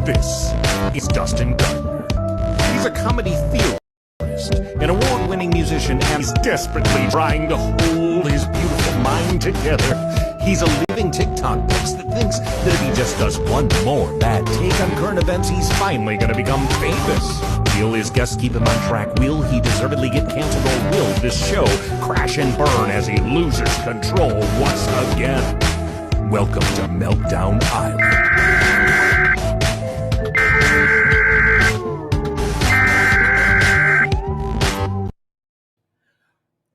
This is Dustin Gardner. He's a comedy theorist, an award-winning musician, and he's desperately trying to hold his beautiful mind together. He's a living TikTok box that thinks that if he just does one more bad take on current events, he's finally gonna become famous. Will his guests keep him on track? Will he deservedly get canceled, or will this show crash and burn as he loses control once again? Welcome to Meltdown Island.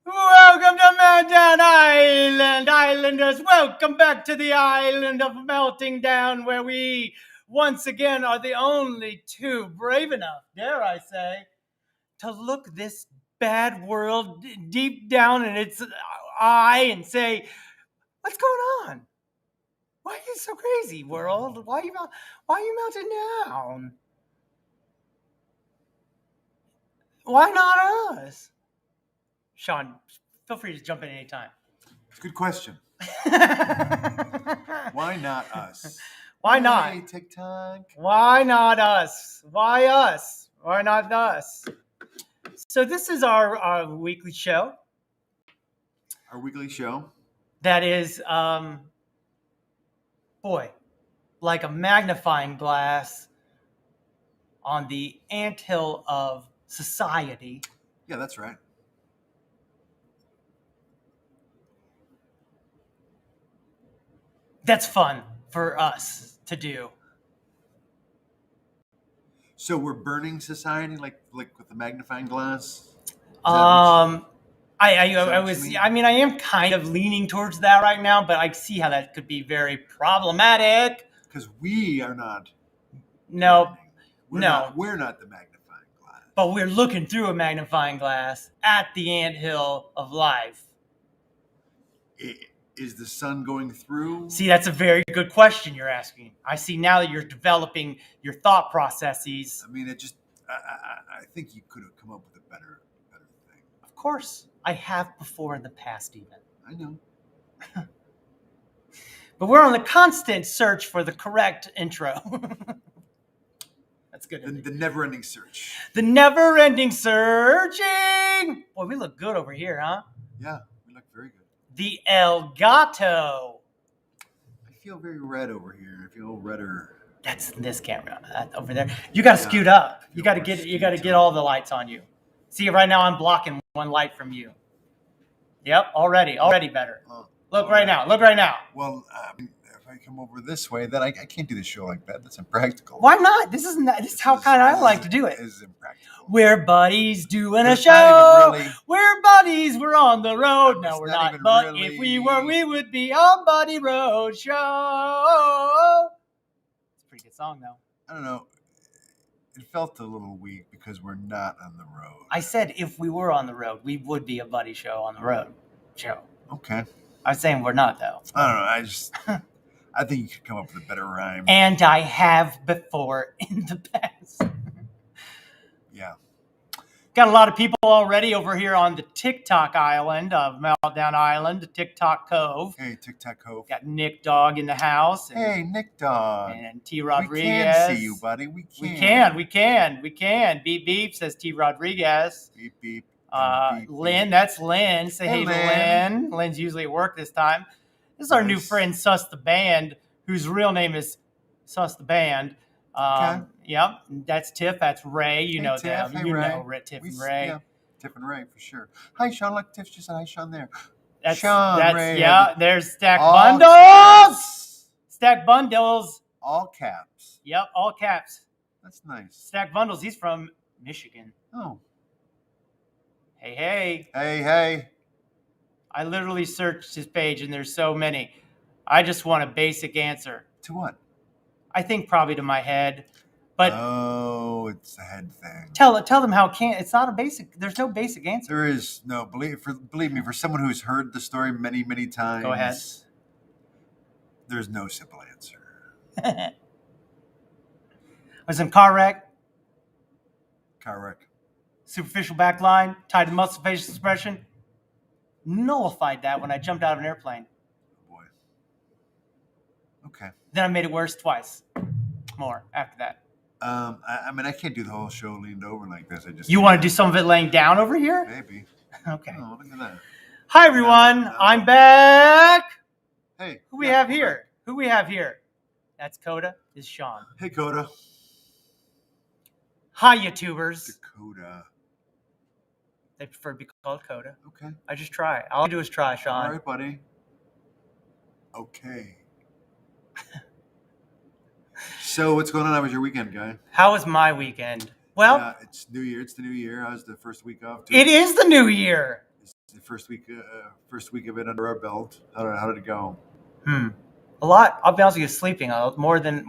Welcome to Meltdown Island, Islanders. Welcome back to the island of melting down, where we once again are the only two brave enough, dare I say, to look this bad world deep down in its eye and say, what's going on? Why are you so crazy, world? Why are you melting down? Why not us? Sean, feel free to jump in anytime. It's a good question. Why not us? Why not? Hey, TikTok. Why not us? Why us? Why not us? So this is our weekly show. Our weekly show. That is, like a magnifying glass on the anthill of society. Yeah, that's right. That's fun for us to do. So we're burning society like with the magnifying glass? I am kind of leaning towards that right now, but I see how that could be very problematic. Because we are not. No, burning. We're not the magnifying glass. But we're looking through a magnifying glass at the anthill of life. Is the sun going through? See, that's a very good question you're asking. I see now that you're developing your thought processes. I mean, I think you could have come up with a better thing. Of course. I have before in the past even. I know. But we're on the constant search for the correct intro. That's good. The never-ending search. The never-ending searching! Boy, we look good over here, huh? Yeah, we look very good. The El Gato. I feel very red over here. I feel redder. That's this camera over there. You got to scoot up. You got to get all the lights on you. See, right now I'm blocking one light from you. Yep, already better. Look right now. Well, if I come over this way, then I can't do the show like that. That's impractical. Why not? This is how kind of I like to do it. This is impractical. We're buddies doing a show. We're buddies. We're on the road. No, we're not. But really... if we were, we would be on Buddy Road Show. It's a pretty good song, though. I don't know. It felt a little weak because we're not on the road. I said if we were on the road, we would be a buddy show on the road show. Okay. I was saying we're not, though. I don't know. I think you could come up with a better rhyme. And I have before in the past. Yeah. Got a lot of people already over here on the TikTok island of Meltdown Island, the TikTok Cove. Hey, TikTok Cove. Got Nick Dog in the house. Hey, Nick Dog. And T. Rodriguez. We can see you, buddy. We can. Beep, beep, says T. Rodriguez. Beep, beep. Lynn, that's Lynn. Say hey to Lynn. Lynn's usually at work this time. This is our new friend, Sus the Band, whose real name is Sus the Band. Okay. Yep, that's Tiff. That's Ray. You know Tiff. them. Hey, you Ray. know Tiff and Ray. Yeah, Tiff and Ray for sure. Hi, Sean. Look, Tiff just said hi, Sean. There. That's Ray. Yeah, there's Stack Bundles. Stack Bundles. All caps. Yep, all caps. That's nice. Stack Bundles. He's from Michigan. Oh. Hey. Hey. I literally searched his page, and there's so many. I just want a basic answer. To what? I think probably to my head. But it's the head thing. Tell them how it's not a basic. There's no basic answer. There is no. Believe me, for someone who's heard the story many, many times. Go ahead. There's no simple answer. I was in a car wreck. Superficial back line, tied to muscle facial expression. Nullified that when I jumped out of an airplane. Oh boy. Okay. Then I made it worse twice. more after that? I mean, I can't do the whole show leaned over like this. I just You want to do some of it laying down over here? maybe. Okay. Oh, look at that. Hi, everyone. No. I'm back. Hey, Who we have here? Who we have here? That's Coda. This is Sean. Hey, Coda. Hi, YouTubers. Dakota. They prefer to be called Coda. Okay. I just try. All I do is try, Sean. All right, buddy. Okay. So, what's going on? How was your weekend, guy? How was my weekend? Well, yeah, it's New Year. It's the New Year. How's the first week off? it is the new year. It's the first week of it under our belt. How did it go? A lot. I'll be honest with you, sleeping more than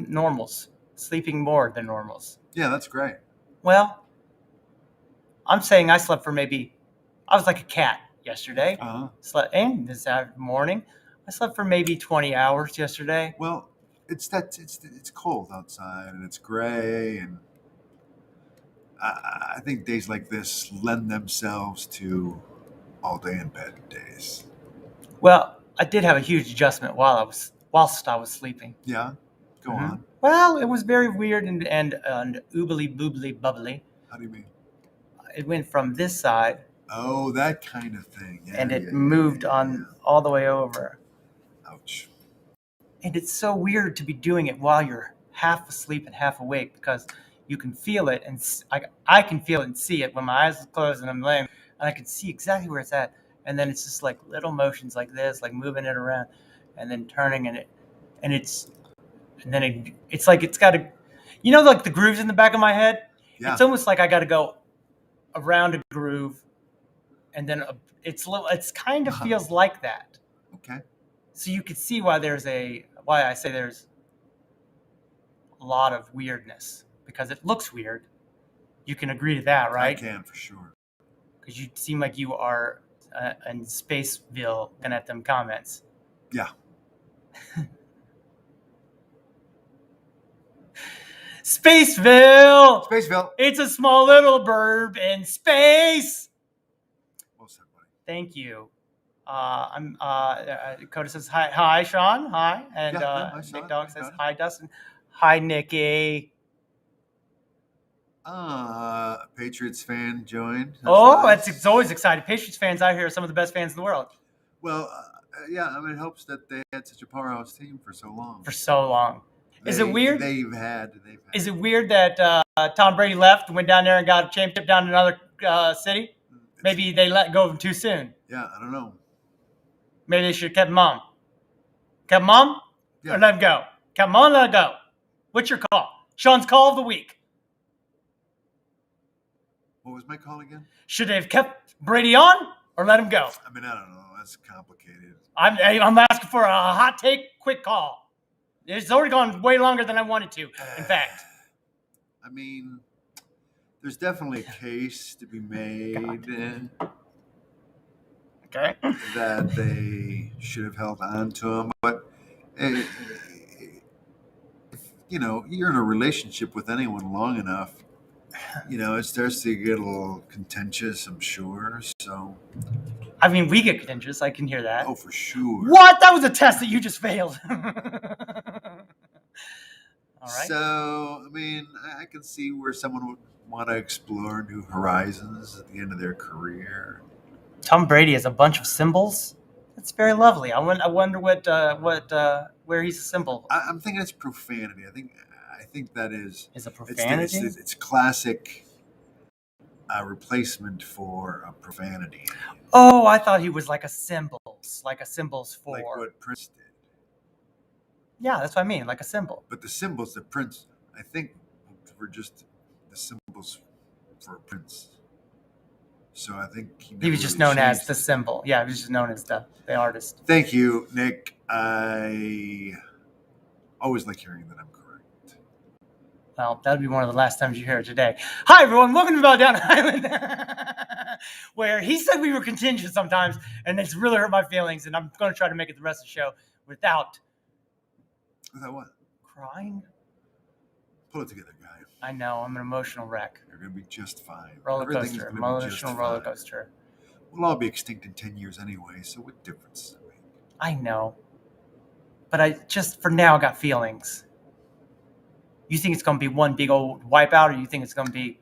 normals. Sleeping more than normals. Yeah, that's great. Well, I'm saying I slept for I was like a cat yesterday. Slept, and this morning, I slept for maybe 20 hours yesterday. Well, it's cold outside and it's gray, and I think days like this lend themselves to all day in bed days. Well, I did have a huge adjustment whilst I was sleeping. Yeah, go on. Well, it was very weird and oobly boobly bubbly. How do you mean? It went from this side. Oh, that kind of thing. Yeah, and it moved on all the way over. Ouch. And it's so weird to be doing it while you're half asleep and half awake, because you can feel it, and I can feel it and see it when my eyes are closed and I'm laying, and I can see exactly where it's at. And then it's just like little motions like this, like moving it around, and then turning it's like it's got like the grooves in the back of my head. Yeah. It's almost like I got to go around a groove, and then it's kind of feels like that. Okay. So you can see why I say there's a lot of weirdness, because it looks weird. You can agree to that, right? I can, for sure. Because you seem like you are in Spaceville looking at them comments. Yeah. Spaceville! Spaceville. It's a small little burb in space! Well said, buddy. Thank you. Coda says hi, Sean. Hi. And hi, Sean. Nick Dog says hi, Dustin. Hi, Nikki. Patriots fan joined. It's always exciting. Patriots fans out here are some of the best fans in the world. Well, yeah, I mean, it helps that they had such a powerhouse team for so long. Is it weird? Is it weird that Tom Brady left and went down there and got a championship down in another city? Maybe they let go of him too soon. Yeah, I don't know. Maybe they should have kept him on. Kept him on? Yeah. Or let him go? Kept him on, let him go. What's your call? Sean's call of the week. What was my call again? Should they have kept Brady on or let him go? I mean, I don't know. That's complicated. I'm asking for a hot take, quick call. It's already gone way longer than I wanted to, in fact. I mean, there's definitely a case to be made Okay. that they should have held on to him. But, if, you're in a relationship with anyone long enough, it starts to get a little contentious, I'm sure. So, I mean, we get contentious. I can hear that. oh, for sure. What? That was a test that you just failed. All right. So, I mean, I can see where someone would want to explore new horizons at the end of their career. Tom Brady has a bunch of symbols. That's very lovely. I wonder where he's a symbol. I'm thinking it's profanity. I think that is a profanity. It's classic replacement for a profanity. Oh, I thought he was like a symbols for. Like what Prince did. Yeah, that's what I mean, like a symbol. But the symbols that Prince, I think, were just the symbols for Prince. So I think he was just known as the symbol. Yeah, he was just known as the artist. Thank you, Nick. I always like hearing that I'm correct. Well, that'll be one of the last times you hear it today. Hi, everyone. Welcome to Meltdown Island, where he said we were contingent sometimes, and it's really hurt my feelings, and I'm going to try to make it the rest of the show without what? Crying? Pull it together, guy. I know. I'm an emotional wreck. You're going to be just fine. Roller coaster. Emotional roller coaster. We'll all be extinct in 10 years anyway, so what difference does it make? I know. But I just, for now, got feelings. You think it's going to be one big old wipeout, or you think it's going to be?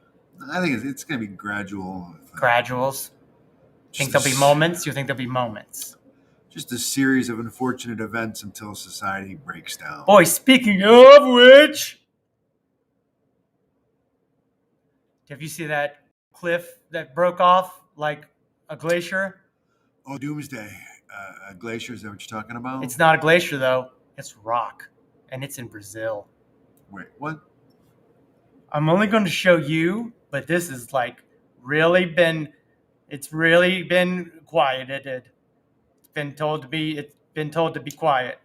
I think it's going to be gradual. Graduals. Think there'll be moments? You think there'll be moments? Just a series of unfortunate events until society breaks down. Boy, speaking of which, have you seen that cliff that broke off like a glacier? Oh, Doomsday. A glacier, is that what you're talking about? It's not a glacier, though. It's rock. And it's in Brazil. Wait, what? I'm only going to show you, but this is like really been, it's really been quieted. It's been told to be quiet.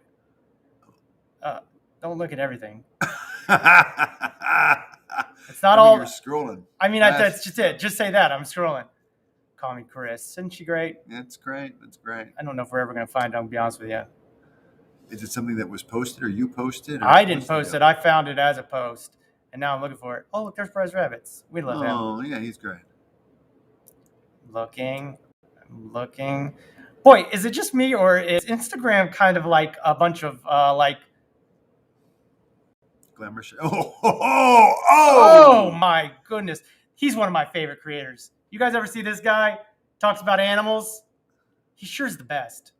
Don't look at everything. It's not all. You're scrolling. I mean, that's just it. Just say that. I'm scrolling. Call me Chris. Isn't she great? That's great. That's great. I don't know if we're ever going to find it. I'll be honest with you. Is it something that was posted or you posted? Or I didn't post it. I found it as a post. And now I'm looking for it. Oh, look, there's Prize Rabbits. We love him. Oh, yeah, he's great. Looking. Boy, is it just me, or is Instagram kind of like a bunch of like... Glamour show. Oh my goodness. He's one of my favorite creators. You guys ever see this guy? Talks about animals. He sure is the best.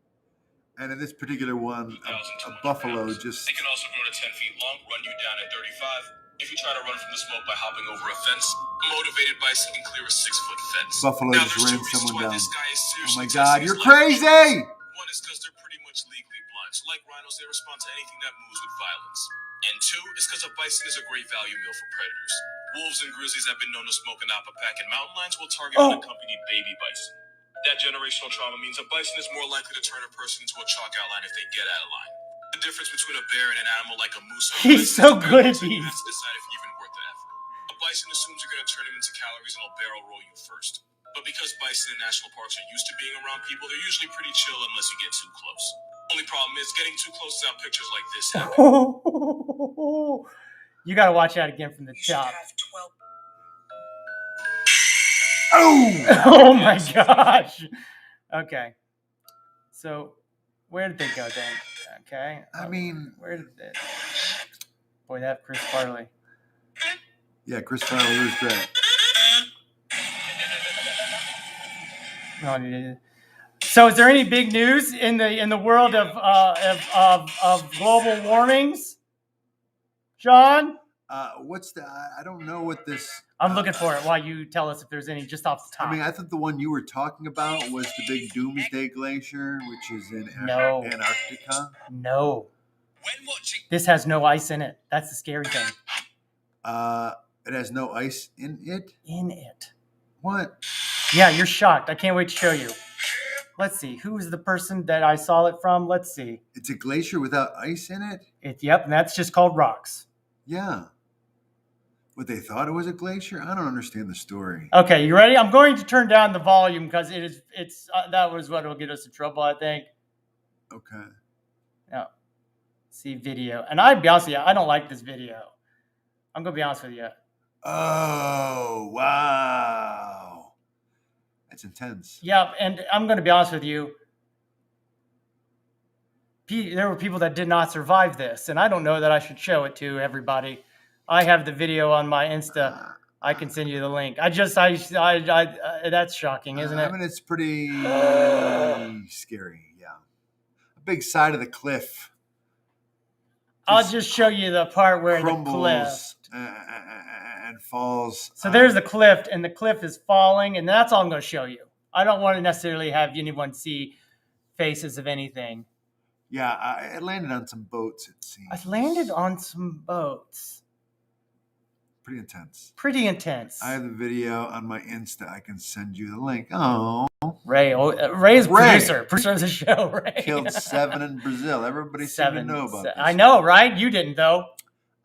And in this particular one, a buffalo just... They can also grow to 10 feet long, run you down at 35. If you try to run from the smoke by hopping over a fence, motivated bison can clear a 6-foot fence. Buffalo now, just ran someone down. Oh my God, you're crazy! One is because they're pretty much legally blind. So like rhinos, they respond to anything that moves with violence. And two is because a bison is a great value meal for predators. Wolves and grizzlies have been known to smoke an apple pack, and mountain lions will target unaccompanied baby bison. That generational trauma means a bison is more likely to turn a person into a chalk outline if they get out of line. The difference between a bear and an animal like a moose or a He's so good at these. You have to decide if you're even worth the effort. A bison assumes you're going to turn him into calories and will barrel roll you first. But because bison in national parks are used to being around people, they're usually pretty chill unless you get too close. Only problem is getting too close to pictures like this happen. You got to watch that again from the top. Oh my gosh. Okay. So where did they go then? Okay. I mean, where did they? Boy, that Chris Farley. Yeah, Chris Farley was great. So, is there any big news in the world of global warmings, John? What's the? I don't know what this. I'm looking for it while you tell us if there's any just off the top. I mean, I thought the one you were talking about was the big Doomsday Glacier, which is in Antarctica. No. This has no ice in it. That's the scary thing. It has no ice in it? In it. What? Yeah, you're shocked. I can't wait to show you. Let's see. Who is the person that I saw it from? Let's see. It's a glacier without ice in it? Yep, and that's just called rocks. Yeah. What, they thought it was a glacier? I don't understand the story. Okay, you ready? I'm going to turn down the volume because it's that was what will get us in trouble, I think. Okay. Yeah. See video. And I'd be honest with you, I don't like this video. I'm going to be honest with you. Oh, wow. That's intense. Yeah, and I'm going to be honest with you. There were people that did not survive this, and I don't know that I should show it to everybody. I have the video on my Insta. I can send you the link. That's shocking, isn't it? I mean, it's pretty scary, yeah. A big side of the cliff. I'll just show you the part where crumbles, the cliff and falls. So there's the cliff, and the cliff is falling, and that's all I'm going to show you. I don't want to necessarily have anyone see faces of anything. Yeah, it landed on some boats, it seems. It landed on some boats. Pretty intense. Pretty intense. I have the video on my Insta. I can send you the link. Oh. Ray's producer of the show, Ray. Killed 7 in Brazil. Everybody seemed to know about this. I know, right? You didn't, though.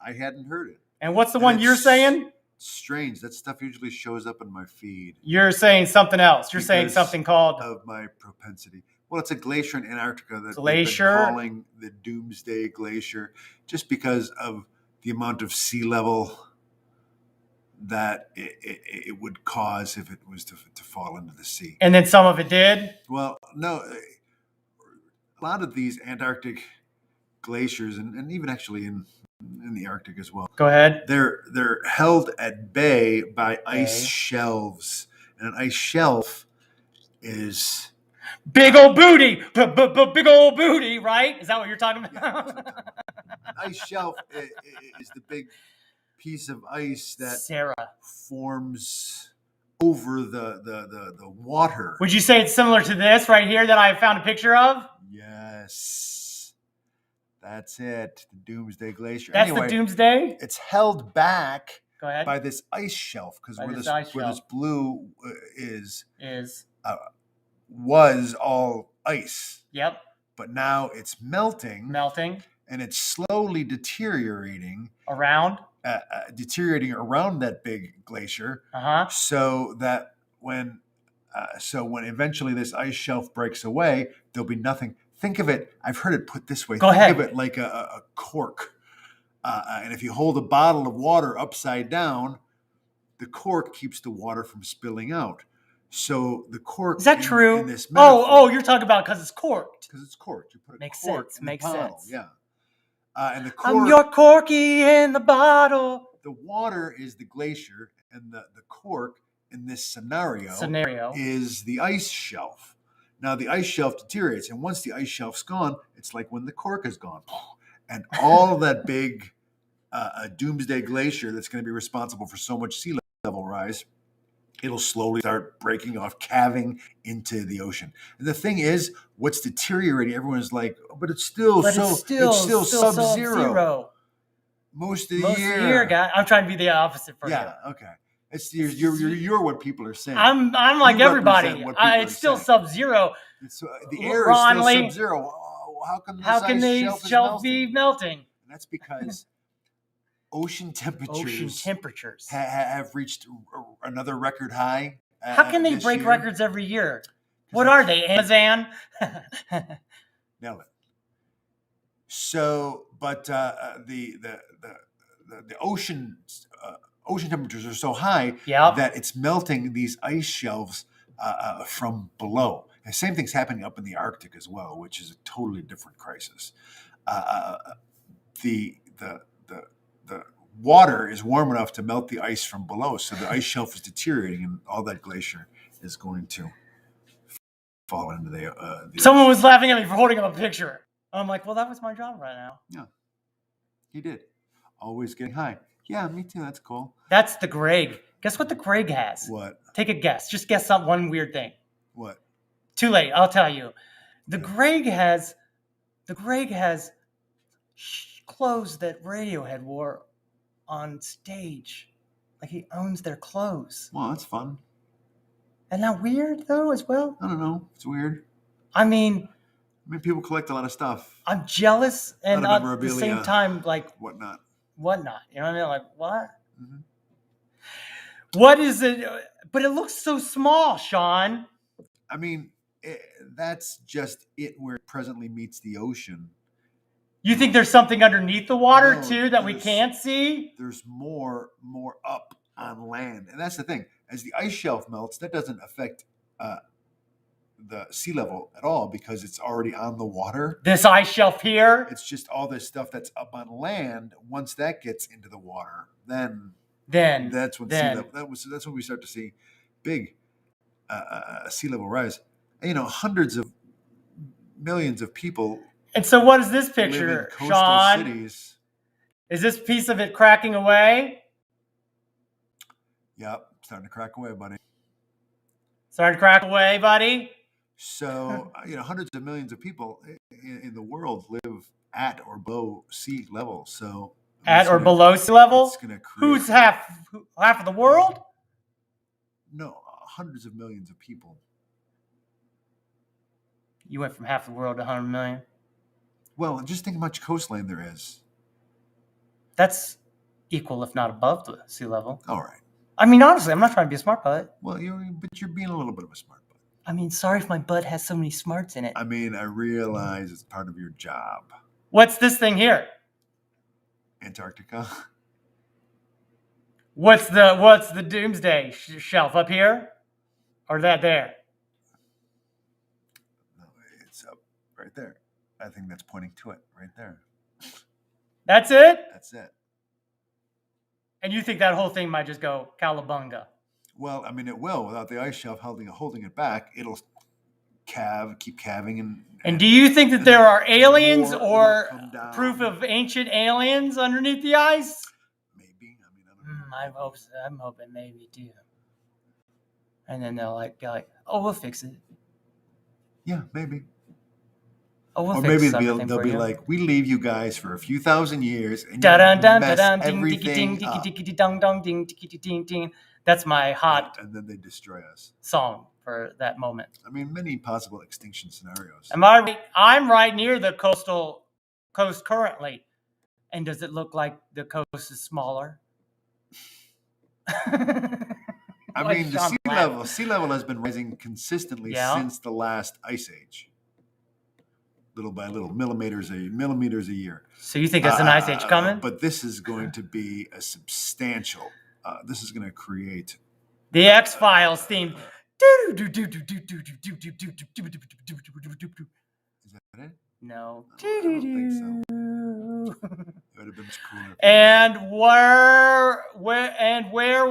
I hadn't heard it. And what's the one you're saying? Strange. That stuff usually shows up in my feed. You're saying something else. You're saying something called... of my propensity. Well, it's a glacier in Antarctica that glacier? they've been calling the Doomsday Glacier just because of the amount of sea level that it would cause if it was to fall into the sea. And then some of it did? Well, no. A lot of these Antarctic glaciers, and even actually in in the Arctic as well. Go ahead. They're held at bay by ice shelves, and an ice shelf is big old booty, big old booty, right? Is that what you're talking about? An ice shelf is the big piece of ice that forms over the water. Would you say it's similar to this right here that I found a picture of? Yes. That's it. The Doomsday Glacier. That's the Doomsday? It's held back Go ahead. by this ice shelf, because where this blue was all ice. Yep. But now it's melting. And it's slowly deteriorating around that big glacier. So that when eventually this ice shelf breaks away, there'll be nothing. Think of it. I've heard it put this way. Think of it like a cork. And if you hold a bottle of water upside down, the cork keeps the water from spilling out. So the cork. Is that true? In this metaphor, you're talking about because it's corked. Because it's corked. You put a Makes cork sense. in Makes the bottle. sense. Yeah. And the cork, I'm your corky in the bottle. The water is the glacier, and the cork in this scenario is the ice shelf. Now the ice shelf deteriorates, and once the ice shelf's gone, it's like when the cork is gone, and all of that big Doomsday Glacier that's going to be responsible for so much sea level rise, it'll slowly start breaking off, calving into the ocean. And the thing is, what's deteriorating? Everyone's like, oh, but it's still sub-zero. Most of the year, guy. I'm trying to be the opposite for you. Yeah, okay. It's you're what people are saying. I'm like everybody. It's still sub-zero. The air is still sub-zero. How can this shelf be melting? And that's because ocean temperatures have reached another record high. How can they break records every year? What are they, Amazon? Nailed it. So, but the ocean temperatures are so high that it's melting these ice shelves from below. And same thing's happening up in the Arctic as well, which is a totally different crisis. The water is warm enough to melt the ice from below, so the ice shelf is deteriorating, and all that glacier is going to fall into the Someone was laughing at me for holding up a picture. I'm like, well, that was my job right now. Yeah, he did. Always getting high. Yeah, me too. That's cool. That's the Greg. Guess what the Greg has? What? Take a guess. Just guess one weird thing. What? Too late. I'll tell you. The Greg has clothes that Radiohead wore on stage. Like he owns their clothes. Well, that's fun. Isn't that weird though as well? I don't know. It's weird. I mean, people collect a lot of stuff. I'm jealous, and at the same time, like whatnot. You know what I mean? Like what? Mm-hmm. What is it? But it looks so small, Sean. I mean, that's just it where it presently meets the ocean. You think there's something underneath the water too that we can't see? There's more up on land, and that's the thing. As the ice shelf melts, that doesn't affect the sea level at all because it's already on the water. This ice shelf here? It's just all this stuff that's up on land. Once that gets into the water, then that's when that's when we start to see big sea level rise. And, hundreds of millions of people. And so, what is this picture, Sean? Cities. Is this piece of it cracking away? Yep, starting to crack away, buddy. Starting to crack away, buddy. So, hundreds of millions of people in the world live at or below sea level. So, below sea level? It's gonna create, who's half of the world? No, hundreds of millions of people. You went from half the world to 100 million? Well, just think how much coastline there is. That's equal, if not above the sea level. All right. I mean, honestly, I'm not trying to be a smart butt. Well, but you're being a little bit of a smart butt. I mean, sorry if my butt has so many smarts in it. I mean, I realize it's part of your job. What's this thing here? Antarctica. What's the Doomsday shelf up here? Or that there? No, it's up right there. I think that's pointing to it right there. That's it? That's it. And you think that whole thing might just go cowabunga? Well, I mean, it will. Without the ice shelf holding it back, it'll keep calving. And do you think that there are aliens or come down. proof of ancient aliens underneath the ice? Maybe. I mean, I don't know. I'm hoping maybe too. And then they'll be like, oh, we'll fix it. Yeah, maybe. Oh, we'll or fix maybe something they'll be like, we leave you guys for a few thousand years and mess everything up. That's my hot and then they destroy us. Song for that moment. I mean, many possible extinction scenarios. Am I right? I'm right near the coast currently. And does it look like the coast is smaller? I mean, the sea level has been rising consistently since the last ice age. Little by little, millimeters a year. So you think there's an ice age coming? But this is going to be a substantial. This is going to create the X-Files theme. Is that it? No. I don't think so. It would have been cooler. And where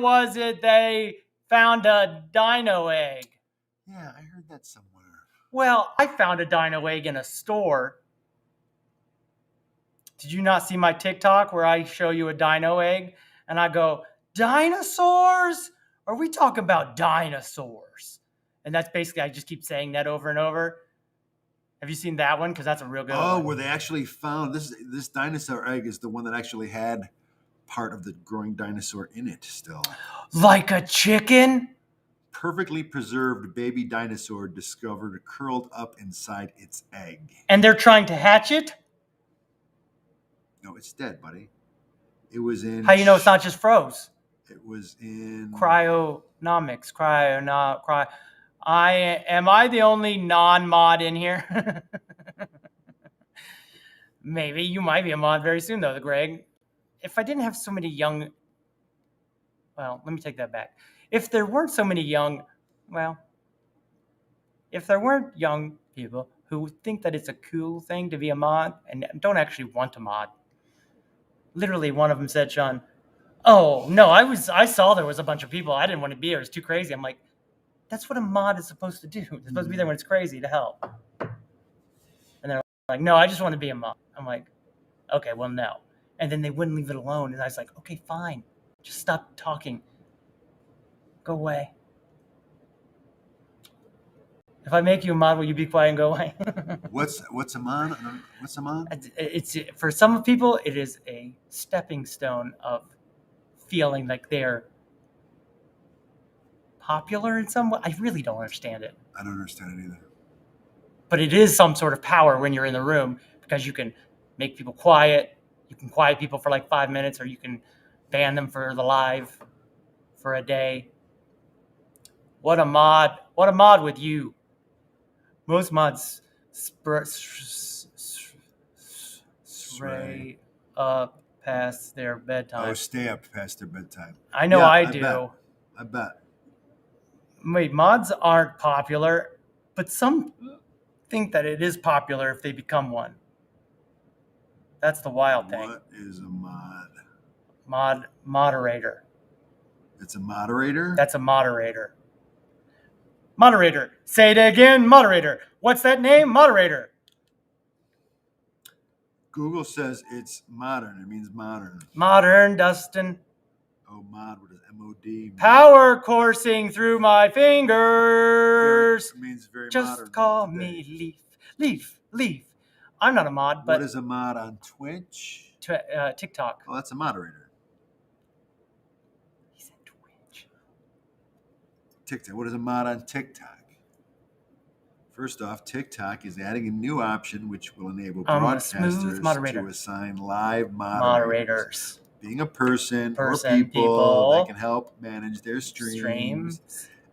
was it they found a dino egg? Yeah, I heard that somewhere. Well, I found a dino egg in a store. Did you not see my TikTok where I show you a dino egg? And I go, dinosaurs? Are we talking about dinosaurs? And that's basically, I just keep saying that over and over. Have you seen that one? Because that's a real good one. Oh, where they actually found this dinosaur egg is the one that actually had part of the growing dinosaur in it still. Like a chicken? Perfectly preserved baby dinosaur discovered curled up inside its egg. And they're trying to hatch it? No, it's dead, buddy. It was in... How do you know it's not just froze? It was in... Cryonomics. Am I the only non-mod in here? Maybe. You might be a mod very soon, though, Greg. If I didn't have so many young... Well, let me take that back. If there weren't so many young... Well, if there weren't young people who think that it's a cool thing to be a mod and don't actually want to mod. Literally, one of them said, Sean, oh, no, I saw there was a bunch of people. I didn't want to be here. It was too crazy. I'm like, that's what a mod is supposed to do. It's supposed to be there when it's crazy to help. And they're like, no, I just want to be a mod. I'm like, okay, well, no. And then they wouldn't leave it alone. And I was like, okay, fine. Just stop talking. Go away. If I make you a mod, will you be quiet and go away? What's a mod? What's a mod? It's for some people, it is a stepping stone of feeling like they're popular in some way. I really don't understand it. I don't understand it either. But it is some sort of power when you're in the room because you can make people quiet. You can quiet people for like 5 minutes, or you can ban them for the live for a day. What a mod. What a mod with you. Most mods stray up past their bedtime. Oh, stay up past their bedtime. I know, yeah, I do. I bet. Wait, mods aren't popular, but some think that it is popular if they become one. That's the wild thing. What is a mod? Moderator. It's a moderator? That's a moderator. Moderator. Say it again, moderator. What's that name? Moderator. Google says it's modern. It means modern. Modern, Dustin. Oh, mod. What is M-O-D? Power coursing through my fingers. It means very just modern. Just call me Leaf. I'm not a mod, but... What is a mod on Twitch? TikTok. Oh, that's a moderator. TikTok. What is a mod on TikTok? First off, TikTok is adding a new option which will enable broadcasters to assign live moderators. Being a person or people that can help manage their streams.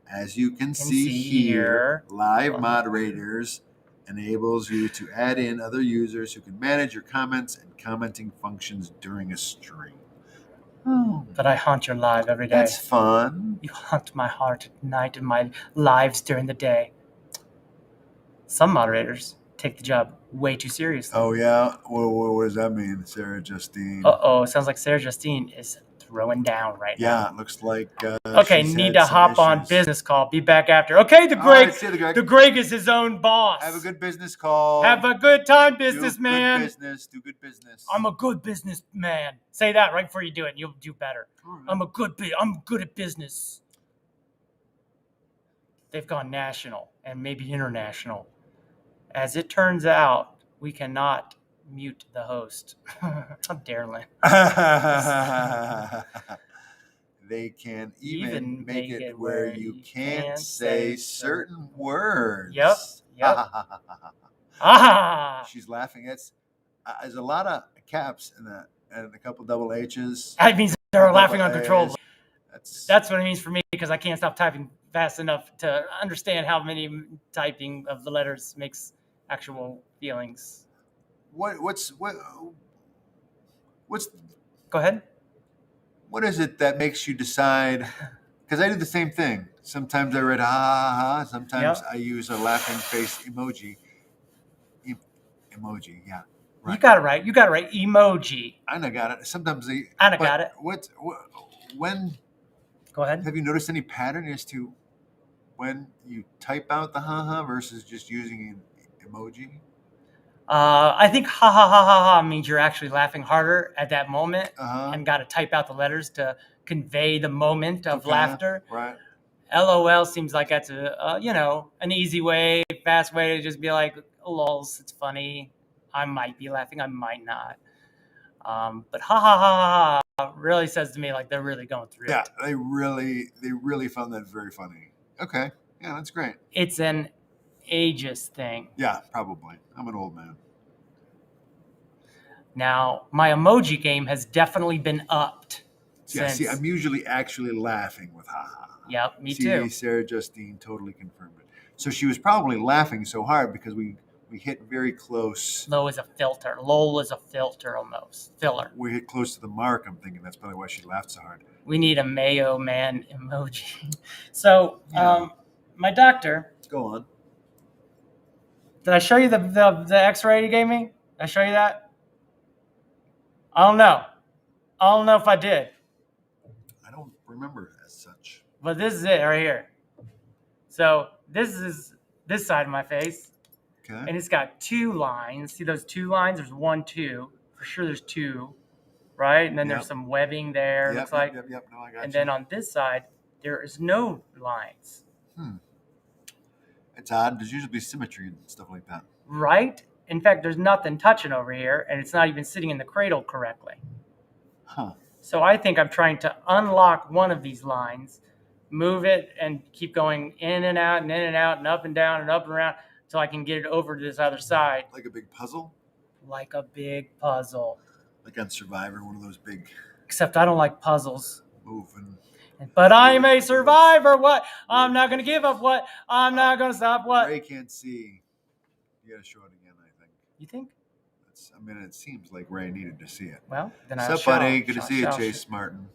As you can see here, live moderators enables you to add in other users who can manage your comments and commenting functions during a stream. Oh, that I haunt your live every day. That's fun. You haunt my heart at night and my lives during the day. Some moderators take the job way too seriously. Oh, yeah? What does that mean, Sarah Justine? It sounds like Sarah Justine is throwing down right now. Yeah, it looks like okay, need to hop on business call. Be back after. Okay, the Greg. Right, see you, the Greg is his own boss. Have a good business call. Have a good time, businessman. Do good business. I'm a good businessman. Say that right before you do it. And you'll do better. Right. I'm good at business. They've gone national and maybe international. As it turns out, we cannot mute the host. How dare Lynn? They can even make it where you can't say certain words. Yep. She's laughing. There's a lot of caps in that and a couple double H's. That means they're laughing uncontrollably. That's what it means for me because I can't stop typing fast enough to understand how many typing of the letters makes actual feelings. What's Go ahead. What is it that makes you decide? Because I do the same thing. Sometimes I read ha ha ha. Sometimes I use a laughing face emoji. Emoji, yeah. Right. You got it right. Emoji. I got it. Sometimes I got it. When? Go ahead. Have you noticed any pattern as to when you type out the ha ha versus just using an emoji? I think ha ha ha ha ha means you're actually laughing harder at that moment and got to type out the letters to convey the moment of laughter. Right. LOL seems like that's an easy way, fast way to just be like, lols, it's funny. I might be laughing, I might not. But ha ha ha ha really says to me like they're really going through it. Yeah, they really found that very funny. Okay, yeah, that's great. It's an ageist thing. Yeah, probably. I'm an old man. Now, my emoji game has definitely been upped. Yeah, see, I'm usually actually laughing with ha ha. Yep, me too. Sarah Justine totally confirmed it. So she was probably laughing so hard because we hit very close. Low is a filter. Lol is a filter almost. Filler. We hit close to the mark. I'm thinking that's probably why she laughed so hard. We need a Mayo Man emoji. So, my doctor. Go on. Did I show you the X-ray he gave me? Did I show you that? I don't know if I did. I don't remember as such. But this is it right here. So this is this side of my face. Okay. And it's got two lines. See those two lines? There's 1, 2. For sure there's 2. Right? And then there's some webbing there. Yep, looks like. Yep. No, I got and then on this side, there is no lines. It's odd. There's usually symmetry and stuff like that. Right? In fact, there's nothing touching over here, and it's not even sitting in the cradle correctly. Huh. So I think I'm trying to unlock one of these lines, move it, and keep going in and out and in and out and up and down and up and around until I can get it over to this other side. Like a big puzzle? Like a big puzzle. Like on Survivor, one of those big... Except I don't like puzzles. Moving. But I'm a survivor. What? I'm not going to give up. What? I'm not going to stop. What? Ray can't see. You got to show it again, I think. You think? It seems like Ray needed to see it. Well, then I'll show. What's up, buddy? Good to see you, Chase Martin.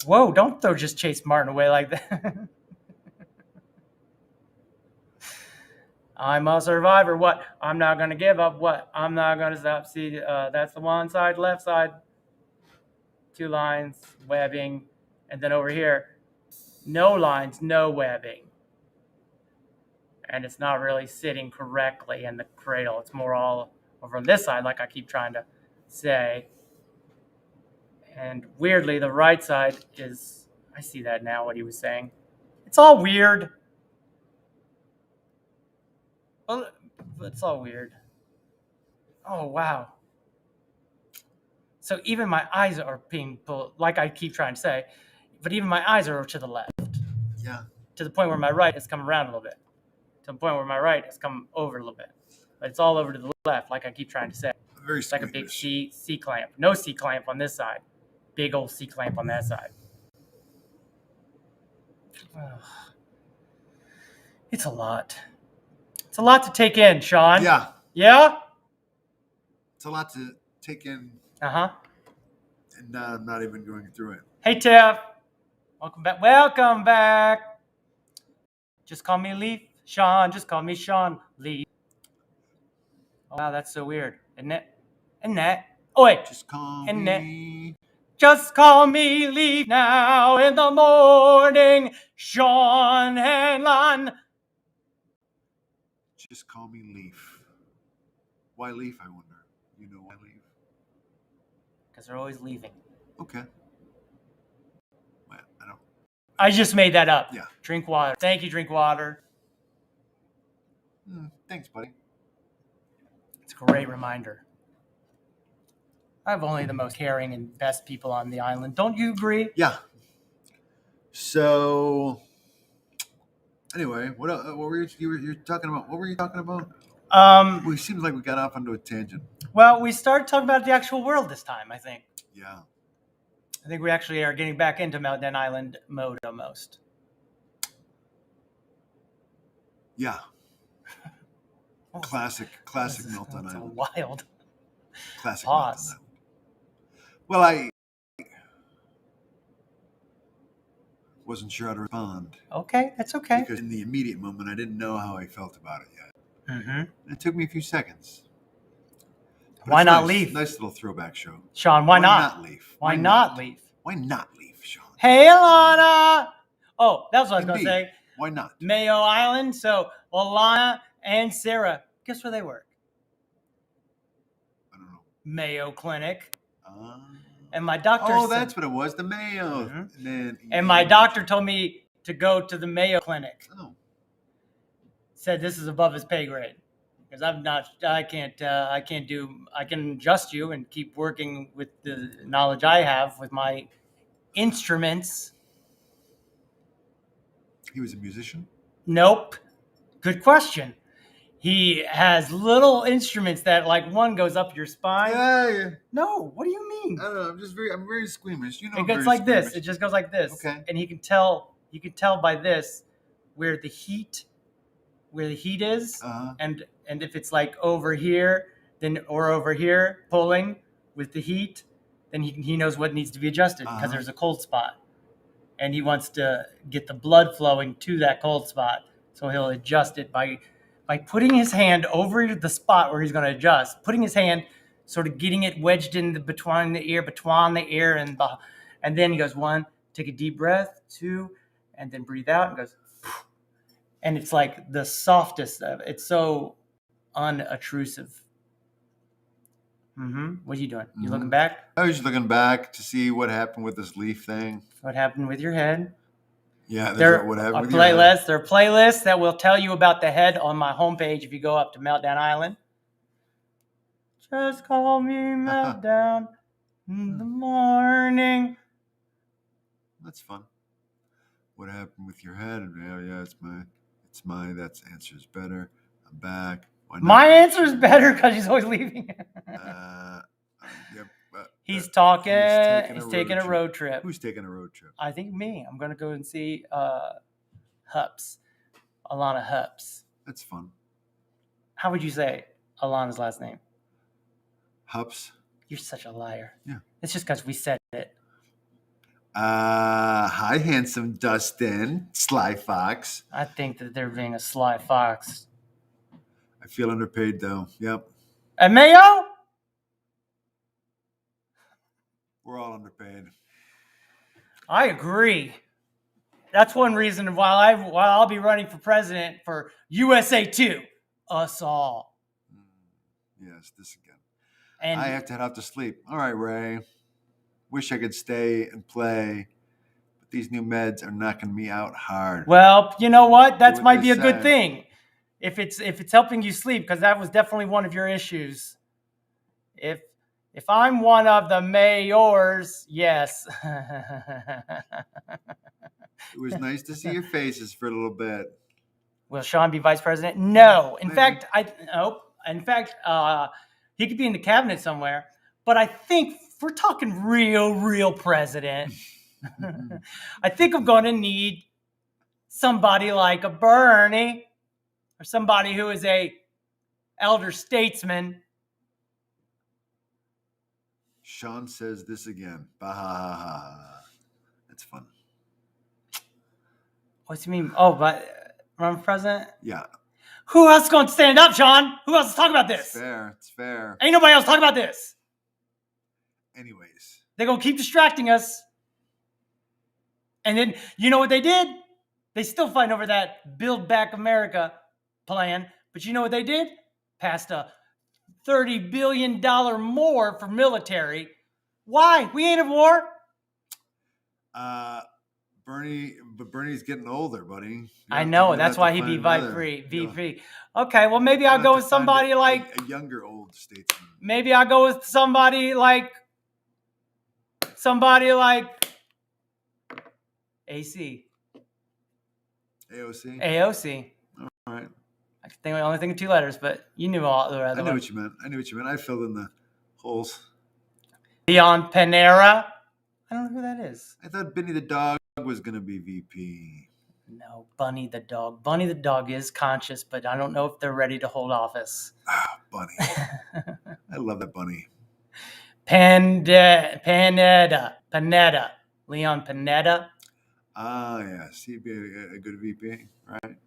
Whoa, don't throw just Chase Martin away like that. I'm a survivor. What? I'm not going to give up. What? I'm not going to stop. See, that's the one side, left side. 2 lines, webbing. And then over here, no lines, no webbing. And it's not really sitting correctly in the cradle. It's more all over on this side, like I keep trying to say. And weirdly, the right side is, I see that now, what he was saying. It's all weird. Well, it's all weird. Oh, wow. So even my eyes are being pulled, like I keep trying to say, but even my eyes are to the left. Yeah. To the point where my right has come around a little bit. To the point where my right has come over a little bit. But it's all over to the left, like I keep trying to say. Very it's like a big C clamp. No C clamp on this side. Big old C clamp on that side. It's a lot. It's a lot to take in, Sean. Yeah. Yeah? It's a lot to take in. Uh-huh. And I'm not even going through it. Hey, Tiff. Welcome back. Welcome back. Just call me Leaf. Sean, just call me Sean Leaf. Oh, wow, that's so weird, isn't it? Isn't that? Oh, wait. Just call Isn't me. Just call me Leaf now in the morning, Sean and Lon. Just call me Leaf. Why Leaf, I wonder? You know why Leaf? Because they're always leaving. Okay. Well, I don't. I just made that up. Yeah. Drink water. Thank you, drink water. Thanks, buddy. It's a great reminder. I have only the most caring and best people on the island. Don't you agree? Yeah. So, anyway, what were you talking about? What were you talking about? Well, it seems like we got off onto a tangent. Well, we started talking about the actual world this time, I think. Yeah. I think we actually are getting back into Meltdown Island mode almost. Yeah. Classic Meltdown That's Island. Wild. Classic Pause. Meltdown Island. Well, I wasn't sure how to respond. Okay, that's okay. Because in the immediate moment, I didn't know how I felt about it yet. Mm-hmm. It took me a few seconds. But Why it's not nice. leave? Nice little throwback show. Sean, why not? Leave? Why not leave? Why not leave, Sean? Hey, Alana! Oh, that's what I was going to say. Why not? Mayo Island. So, Alana and Sarah, guess where they work? I don't know. Mayo Clinic. And my doctor Oh, that's what it was. The Mayo. Mm-hmm. And my doctor told me to go to the Mayo Clinic. Oh. Said this is above his pay grade. Because I can adjust you and keep working with the knowledge I have with my instruments. He was a musician? Nope. Good question. He has little instruments that, like, one goes up your spine. Yeah. No, what do you mean? I don't know. I'm very squeamish. You know, it goes like this. It just goes like this. Okay. And you can tell by this where the heat is, and if it's like over here, or over here pulling with the heat, then he knows what needs to be adjusted because there's a cold spot, and he wants to get the blood flowing to that cold spot, so he'll adjust it by putting his hand over the spot where he's going to adjust, putting his hand, sort of getting it wedged in between the ear and then he goes, 1, take a deep breath, 2, and then breathe out and goes, and it's like the softest of it. It's so unobtrusive. What are you doing? You looking back? I was just looking back to see what happened with this leaf thing. What happened with your head? Yeah, what happened with your head. There are playlists that will tell you about the head on my homepage if you go up to Meltdown Island. Just call me Meltdown in the morning. That's fun. What happened with your head? Yeah, it's my. That answer's better. I'm back. Why not? My answer's better because he's always leaving. Yep. He's talking. He's taking a road trip. Who's taking a road trip? I think me. I'm gonna go and see Hups, Alana Hups. That's fun. How would you say Alana's last name? Hups. You're such a liar. Yeah. It's just because we said it. Hi, handsome Dustin, Sly Fox. I think that they're being a sly fox. I feel underpaid though. Yep. And Mayo? We're all underpaid. I agree. That's one reason why I'll be running for president for USA 2. Us all. Yes, this again. And I have to head out to sleep. All right, Ray. Wish I could stay and play, but these new meds are knocking me out hard. Well, you know what? That might be a good thing. If it's helping you sleep, because that was definitely one of your issues. If I'm one of the mayors, yes. It was nice to see your faces for a little bit. Will Sean be vice president? No. In fact, he could be in the cabinet somewhere. But I think if we're talking real president, I think I'm going to need somebody like a Bernie or somebody who is a elder statesman. Sean says this again. Bah. That's fun. What's he mean? Oh, but run for president? Yeah. Who else is going to stand up, Sean? Who else is talking about this? It's fair. Ain't nobody else talking about this. Anyways. They're going to keep distracting us. And then, you know what they did? They still fighting over that Build Back America plan. But you know what they did? Passed a $30 billion more for military. Why? We ain't at war. Bernie's getting older, buddy. I know. That's why he'd be VP. Okay, well, maybe I'll go with somebody like... A younger old statesman. Maybe I'll go with somebody like... AC. AOC. All right. I think I only think of 2 letters, but you knew all the other I knew what you meant. I filled in the holes. Leon Panera. I don't know who that is. I thought Benny the dog was going to be VP. No, Bunny the dog. Bunny the dog is conscious, but I don't know if they're ready to hold office. Ah, Bunny. I love that Bunny. Panetta. Leon Panetta. Ah, yes. He'd be a good VP, right?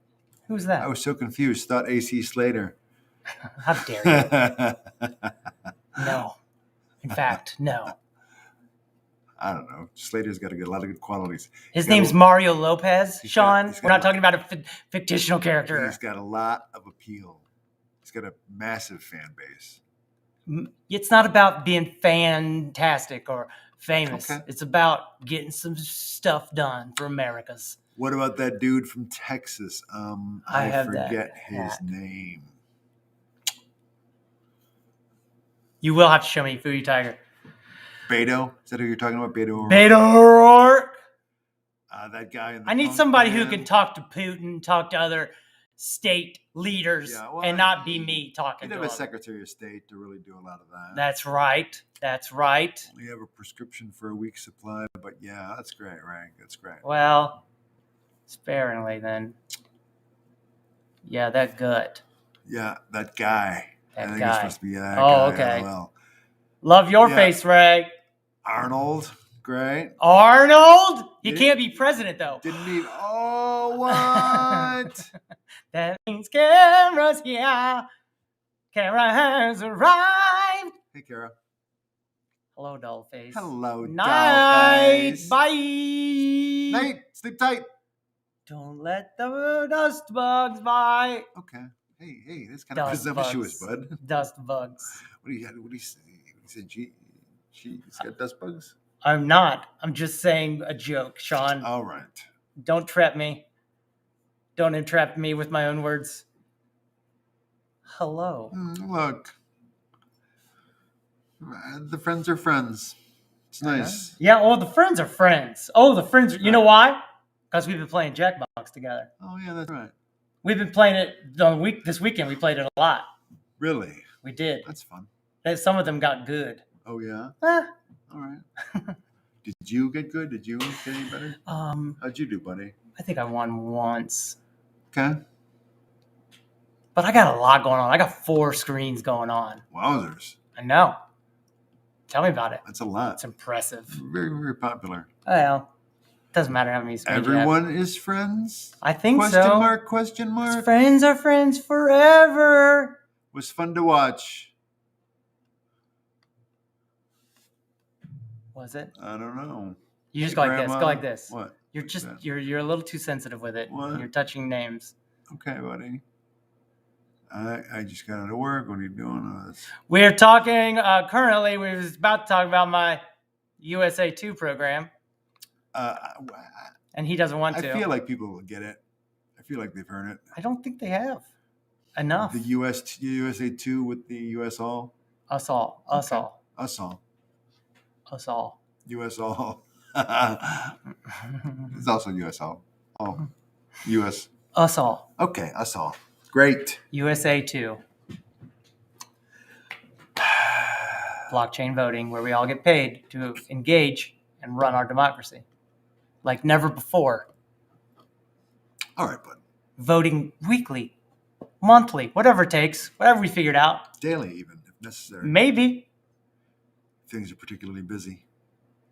Who's that? I was so confused. Thought AC Slater. How dare you? No. In fact, no. I don't know. Slater's got a lot of good qualities. His name's Mario Lopez, Sean. We're not talking about a fictional character. He's got a lot of appeal. He's got a massive fan base. It's not about being fantastic or famous. Okay. It's about getting some stuff done for Americas. What about that dude from Texas? I forget his name. You will have to show me Foodie Tiger. Beto? Is that who you're talking about? Beto O'Rourke? Beto O'Rourke. That guy. I need somebody who can talk to Putin, talk to other state leaders, and not be me talking to them. You'd have a Secretary of State to really do a lot of that. That's right. We have a prescription for a week's supply, but yeah, that's great, right? That's great. Well, sparingly then. Yeah, that gut. Yeah, that guy. I think it's supposed to be that guy. Oh, okay. Well. Love your face, Ray. Arnold, great. Arnold? He can't be president, though. Didn't he? Oh, what? That means Kara's here. Kara has arrived. Hey, Kara. Hello, dollface. Hello, Night. dollface. Bye. Night. Sleep tight. Don't let the dust bugs bite. Okay. Hey, that's kind of presumptuous, bud. Dust bugs. What do you say? He said, she's got dust bugs? I'm not. I'm just saying a joke, Sean. All right. Don't trap me. Don't entrap me with my own words. Hello. Look. The friends are friends. It's nice. Yeah, the friends are friends. You know why? Because we've been playing Jackbox together. Oh, yeah, that's right. We've been playing it this weekend. We played it a lot. Really? We did. That's fun. Some of them got good. Oh, yeah? All right. Did you get good? Did you get any better? How'd you do, buddy? I think I won once. Okay. But I got a lot going on. I got 4 screens going on. Wowzers. I know. Tell me about it. That's a lot. It's impressive. Very, very popular. Well, doesn't matter how many screens everyone is friends? I think question so. Question mark? Friends are friends forever. Was fun to watch. Was it? I don't know. You just go like this. Go like this. What? You're a little too sensitive with it. What? You're touching names. Okay, buddy. I just got out of work. What are you doing? We're talking currently. We was about to talk about my USA 2 program. And he doesn't want to. I feel like people will get it. I feel like they've heard it. I don't think they have enough. The USA 2 with the US all? Us all. Us okay. all. Us all. Us all. US all. It's also US all. Oh. US. Us all. Okay, us all. Great. USA 2. Blockchain voting, where we all get paid to engage and run our democracy. Like never before. All right, bud. Voting weekly, monthly, whatever it takes, whatever we figured out. Daily, even, if necessary. Maybe. Things are particularly busy.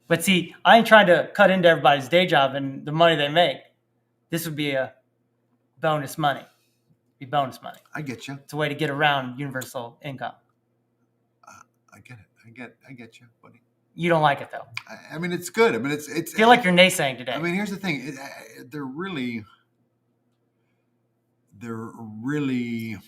But see, I ain't trying to cut into everybody's day job and the money they make. This would be a bonus money. Be bonus money. I get you. It's a way to get around universal income. I get it. I get you, buddy. You don't like it though. I mean, it's good. I mean, it's. I feel like you're naysaying today. I mean, here's the thing. They're really.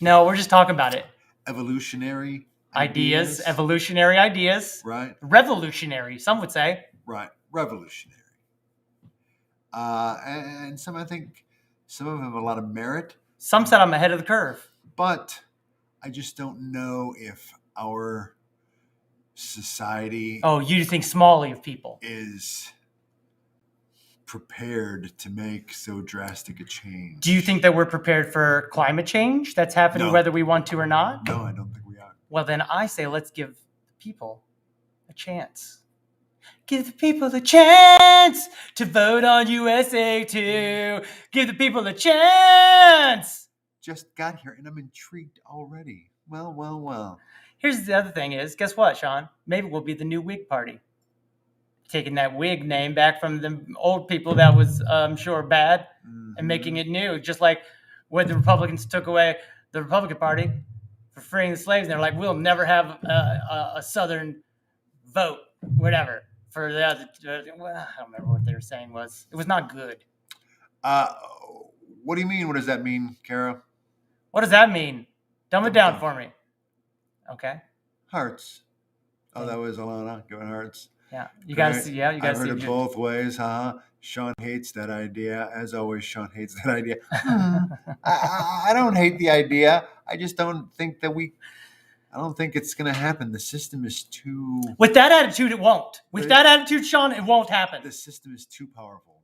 No, we're just talking about it. Evolutionary ideas. Evolutionary ideas. Right. Revolutionary, some would say. Right. Revolutionary. And some of them have a lot of merit. Some said I'm ahead of the curve. But I just don't know if our society. Oh, you think smallly of people. Is prepared to make so drastic a change. Do you think that we're prepared for climate change that's happening whether we want to or not? No, I don't think we are. Well, then I say let's give people a chance. Give the people a chance to vote on USA 2. Give the people a chance. Just got here and I'm intrigued already. Well. Here's the other thing is, guess what, Sean? Maybe we'll be the new Whig party. Taking that Whig name back from the old people that was, I'm sure, bad, and making it new. Just like when the Republicans took away the Republican Party for freeing the slaves, and they're like, we'll never have a Southern vote, whatever, for the other. Well, I don't remember what they were saying was. It was not good. What do you mean? What does that mean, Kara? What does that mean? Dumb it down for me. Okay. Hearts. Oh, that was Alana giving hearts. Yeah, you got to see. Yeah, you got to see. I've heard it both ways, huh? Sean hates that idea. As always, Sean hates that idea. I don't hate the idea. I just don't think that I don't think it's going to happen. The system is too. With that attitude, it won't. With that attitude, Sean, it won't happen. The system is too powerful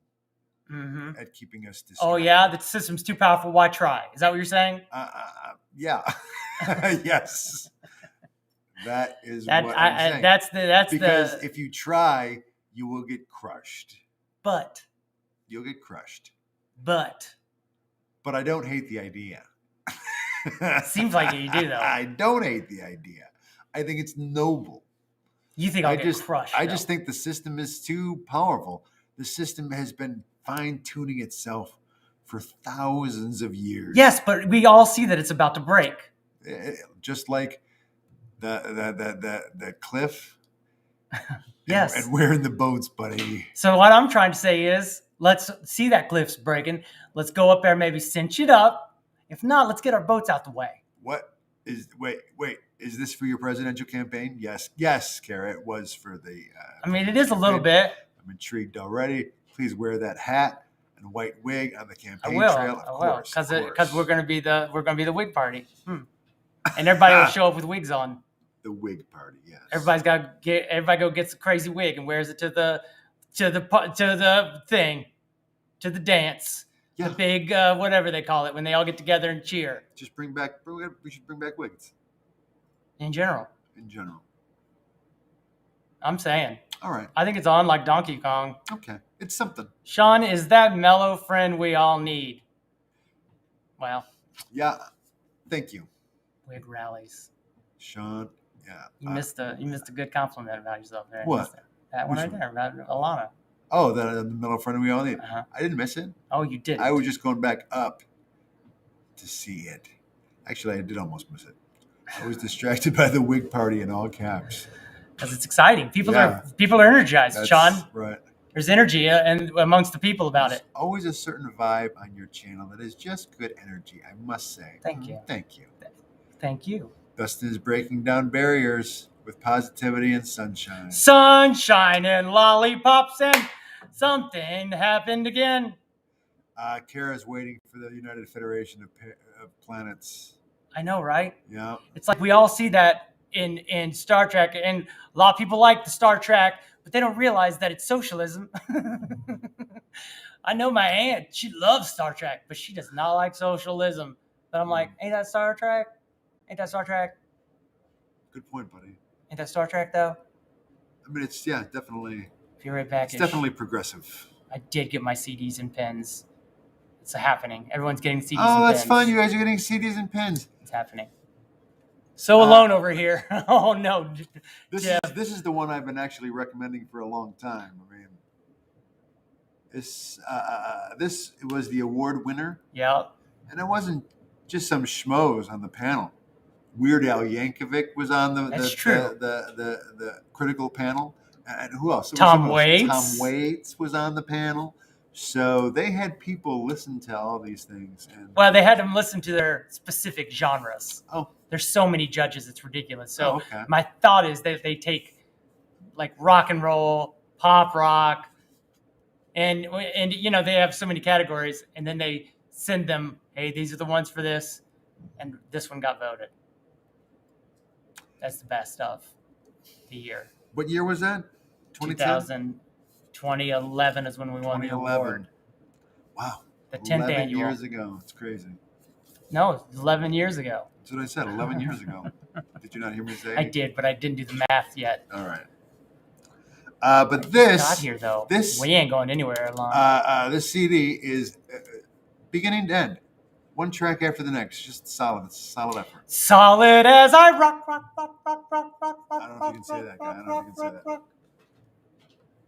at keeping us distracted. Oh yeah, the system's too powerful. Why try? Is that what you're saying? Yeah. Yes. That is what I'm saying. Because if you try, you will get crushed. But you'll get crushed. But I don't hate the idea. Seems like you do, though. I don't hate the idea. I think it's noble. You think I'll get crushed? I just think the system is too powerful. The system has been fine-tuning itself for thousands of years. Yes, but we all see that it's about to break. Just like the cliff. Yes. And we're in the boats, buddy. So what I'm trying to say is, let's see that cliff's breaking. Let's go up there, maybe cinch it up. If not, let's get our boats out the way. Wait. Is this for your presidential campaign? Yes, Kara, it was for the. I mean, it is a little bit. I'm intrigued already. Please wear that hat and white wig on the campaign trail. I will, because we're gonna be the Whig party, and everybody will show up with wigs on. The wig party, yes. Everybody go gets a crazy wig and wears it to the thing, to the dance. Yeah. The big whatever they call it when they all get together and cheer. We should bring back wigs. In general. I'm saying. All right. I think it's on like Donkey Kong. Okay. It's something. Sean is that mellow friend we all need. Well. Yeah. Thank you. Wig rallies. Sean. Yeah. You missed a good compliment about yourself there. What? That one right there about Alana. Oh, the mellow friend we all need. Uh-huh. I didn't miss it. Oh, you did. I was just going back up to see it. Actually, I did almost miss it. I was distracted by the wig party in all caps. Because it's exciting. People are energized, Sean. Right. There's energy amongst the people about There's always a certain vibe on your channel that is just good energy, I must say. Thank you. Thank you. Dustin is breaking down barriers with positivity and sunshine. Sunshine and lollipops and something happened again. Kara's waiting for the United Federation of Planets. I know, right? Yeah. It's like we all see that in Star Trek, and a lot of people like the Star Trek, but they don't realize that it's socialism. I know my aunt, she loves Star Trek, but she does not like socialism. But I'm like, ain't that Star Trek? Good point, buddy. Ain't that Star Trek, though? I mean, it's, definitely. If you're right back. It's definitely progressive. I did get my CDs and pens. It's happening. Everyone's getting CDs and pens. Oh, that's fun. You guys are getting CDs and pens. It's happening. So alone over here. Oh, no. This is the one I've been actually recommending for a long time. I mean, this was the award winner. Yeah. And it wasn't just some schmoes on the panel. Weird Al Yankovic was on the critical panel. And who else? Tom Waits. Tom Waits was on the panel. So they had people listen to all these things. Well, they had them listen to their specific genres. Oh. There's so many judges, it's ridiculous. So my thought is that they take like rock and roll, pop rock, and you know, they have so many categories, and then they send them, hey, these are the ones for this, and this one got voted. That's the best of the year. What year was that? 2011 is when we won the award. Wow. The 10th 11 annual. years ago. It's crazy. No, 11 years ago. That's what I said, 11 years ago. Did you not hear me say? I did, but I didn't do the math yet. All right. But this got here though. We ain't going anywhere long. This CD is beginning to end. One track after the next, just solid. It's a solid effort. Solid as I rock. I don't know if you can say that, guy. I don't know if you can say that.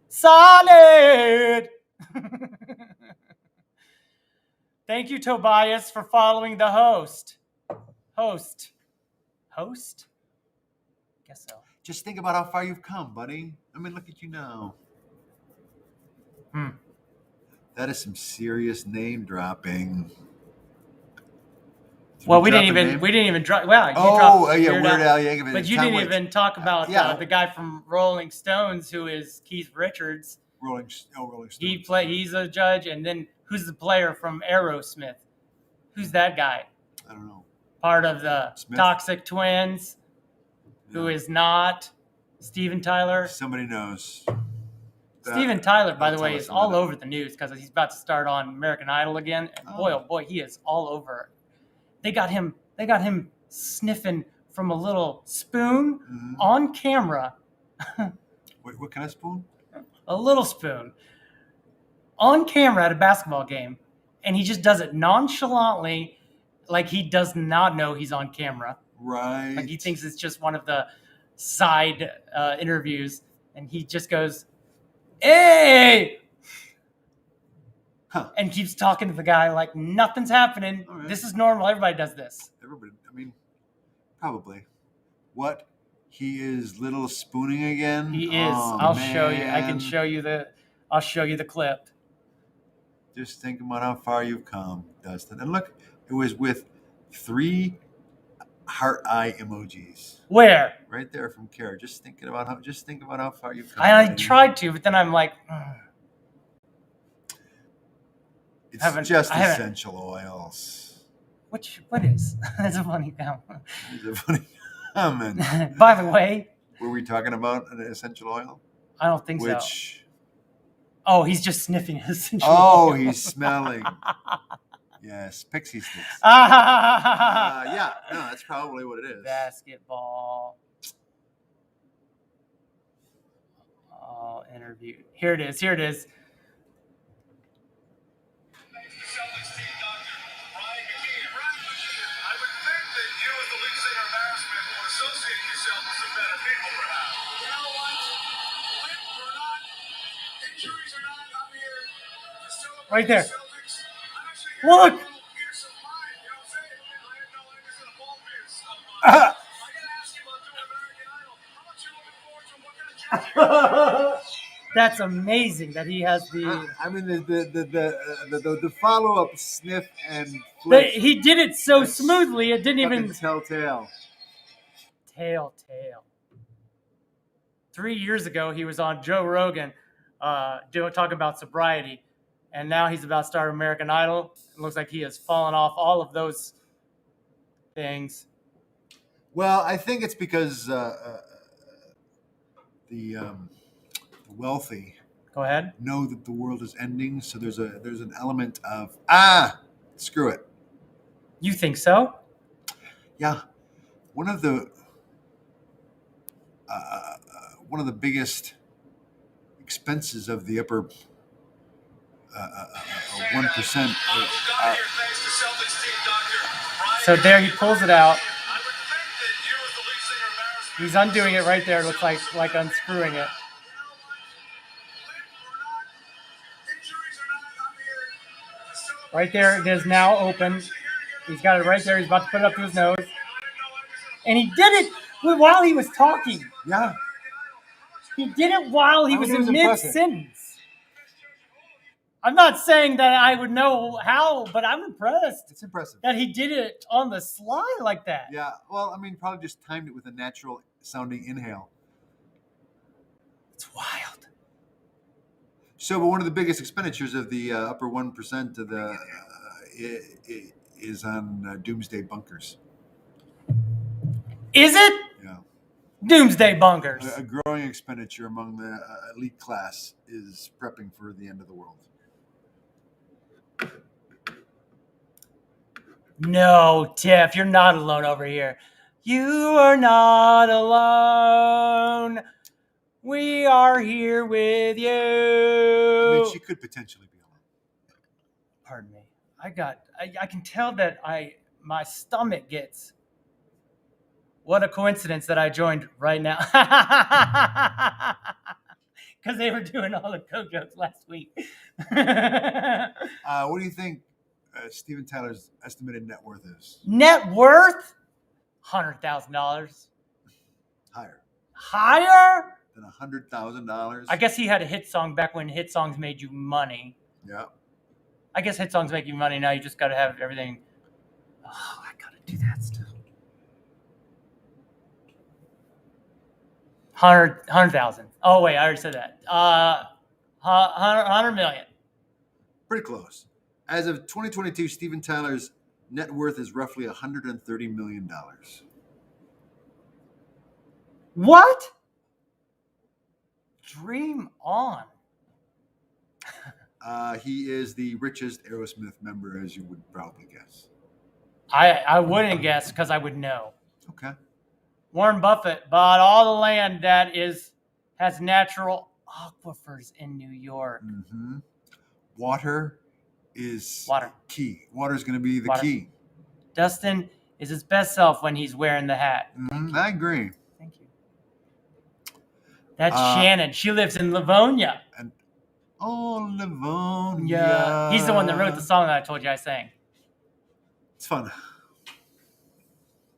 Solid. Thank you, Tobias, for following the host. Host? Guess so. Just think about how far you've come, buddy. I mean, look at you now. That is some serious name dropping. Well, we didn't even drop. Wow. Weird Al Yankovic. But you didn't even talk about the guy from Rolling Stones, who is Keith Richards. Rolling Stones. He's a judge, and then who's the player from Aerosmith? Who's that guy? I don't know. Part of the Toxic Twins, who is not Steven Tyler. Somebody knows. Steven Tyler, by the way, is all over the news because he's about to start on American Idol again. And boy, he is all over. They got him sniffing from a little spoon on camera. Wait, what kind of spoon? A little spoon on camera at a basketball game, and he just does it nonchalantly, like he does not know he's on camera. Right. Like he thinks it's just one of the side interviews, and he just goes, "Hey!" And keeps talking to the guy like nothing's happening. Right. This is normal. Everybody does this. Everybody. I mean, probably. What? He is little spooning again? He is. I'll show you. I can show you I'll show you the clip. Just think about how far you've come, Dustin. And look, it was with 3 heart eye emojis. Where? Right there from Kara. Just think about how far you've come. I tried to, but then I'm like, It's just essential oils. What is? That's a funny comment. It's a funny comment. By the way. Were we talking about an essential oil? I don't think so. Oh, he's just sniffing his essential oil. Oh, he's smelling. Yes, pixie sticks. Yeah, no, that's probably what it is. Basketball. Oh, interview. Here it is. Right there. Look. That's amazing that he has the. I mean the follow up sniff and flip. He did it so smoothly it didn't even telltale. Tail. 3 years ago he was on Joe Rogan, talking about sobriety, and now he's about to start American Idol. It looks like he has fallen off all of those things. Well, I think it's because the wealthy know that the world is ending, so there's an element of screw it. You think so? Yeah, one of the biggest expenses of the upper 1%. So there he pulls it out. He's undoing it right there. It looks like unscrewing it. Right there, it is now open. He's got it right there. He's about to put it up to his nose. And he did it while he was talking. Yeah. He did it while he was in mid-sentence. I'm not saying that I would know how, but I'm impressed. It's impressive. That he did it on the sly like that. Yeah. Well, I mean, probably just timed it with a natural sounding inhale. It's wild. So, but one of the biggest expenditures of the upper 1% of the is on doomsday bunkers. Is it? Yeah. Doomsday bunkers. A growing expenditure among the elite class is prepping for the end of the world. No, Tiff, you're not alone over here. You are not alone. We are here with you. I mean, she could potentially be alone. Pardon me. I can tell that my stomach gets. What a coincidence that I joined right now. Because they were doing all the coke jokes last week. What do you think Steven Tyler's estimated net worth is? Net worth? $100,000. Higher. Higher? Than $100,000. I guess he had a hit song back when hit songs made you money. Yeah. I guess hit songs make you money. Now you just got to have everything. Oh, I got to do that still. 100,000. Oh, wait, I already said that. 100 million. Pretty close. As of 2022, Steven Tyler's net worth is roughly $130 million. What? Dream on. He is the richest Aerosmith member, as you would probably guess. I wouldn't guess because I would know. Okay. Warren Buffett bought all the land that has natural aquifers in New York. Mm-hmm. Water is key. Water is going to be the key. Dustin is his best self when he's wearing the hat. Mm-hmm. I agree. Thank you. That's Shannon. She lives in Livonia. Livonia. Yeah. He's the one that wrote the song that I told you I sang. It's fun.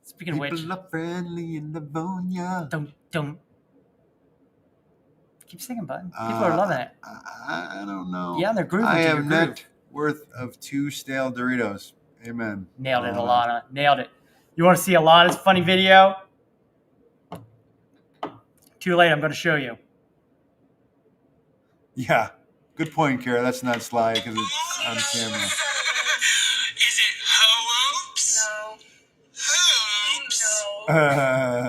Speaking of which, people are friendly in Livonia. Don't keep singing, bud. People are loving it. I don't know. Yeah, they're grooving. I have net worth of 2 stale Doritos. Amen. Nailed it, Alana. Nailed it. You want to see Alana's funny video? Too late. I'm going to show you. Yeah. Good point, Kara. That's not sly because it's on camera. Is it hoops? No. Hoops? No.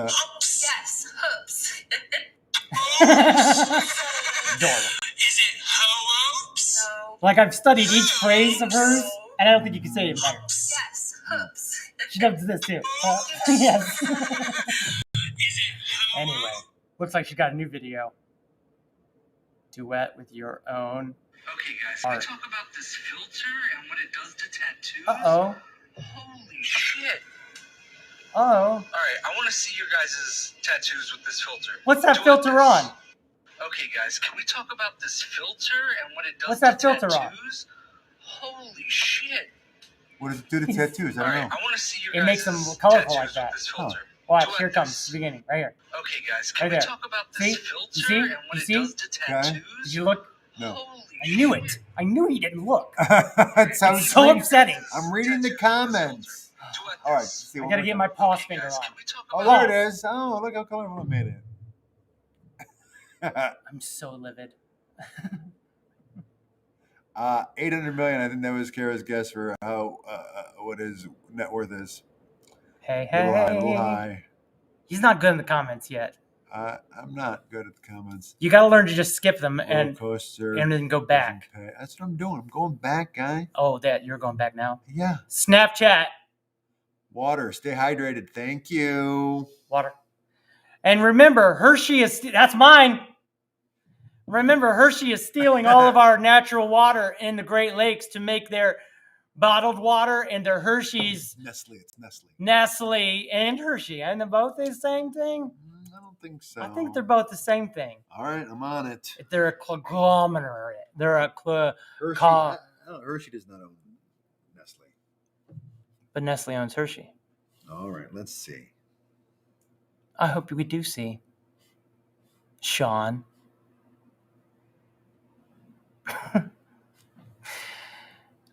Hoops? Yes, hoops. Adorable. Is it hoops? No. Like I've studied each phrase of hers, and I don't think you can say it better. Yes, hoops. She does this too. Yes. Is it Anyway, looks like she got a new video. Duet with your own. Okay, guys, art. can we talk about this filter and what it does to tattoos? Uh-oh. Holy shit. Uh-oh. All right, I want to see your guys' tattoos with this filter. What's that Do it filter this. on? Okay, guys, can we talk about this filter and what it does What's that to filter on? tattoos? Holy shit. What does it do to tattoos? I All don't right, know. I want to see your It makes them guys' colorful tattoos like that. with this filter. Watch, Do here it it comes. this. The beginning, right here. Okay, guys, can Right we there. talk about See? this filter You see? and what You it see? does to tattoos? Did you look? No. Holy I knew shit. it. I knew he didn't look. It's It's so upsetting. I'm reading the comments. Do it All right. this. See I what gotta we're get doing. my pause Okay, finger guys, on. can we talk Oh, about there it is. Oh, look how colorful it made it. I'm so livid. 800 million. I think that was Kara's guess for how what his net worth is. Hey, Little hey. high. He's not good in the comments yet. I'm not good at the comments. You gotta learn to just skip them Roller and coaster. then go back. That's what I'm doing. I'm going back, guy. Oh, that you're going back now. Yeah. Snapchat. Water. Stay hydrated. Thank you. Water. And remember, Hershey is that's mine. Remember, Hershey is stealing all of our natural water in the Great Lakes to make their bottled water and their Hershey's. Nestle. It's Nestle. Nestle and Hershey. And they're both the same thing? I don't think so. I think they're both the same thing. All right, I'm on it. They're a conglomerate. They're a Hershey, Hershey does not own Nestle. But Nestle owns Hershey. All right, let's see. I hope we do see. Sean.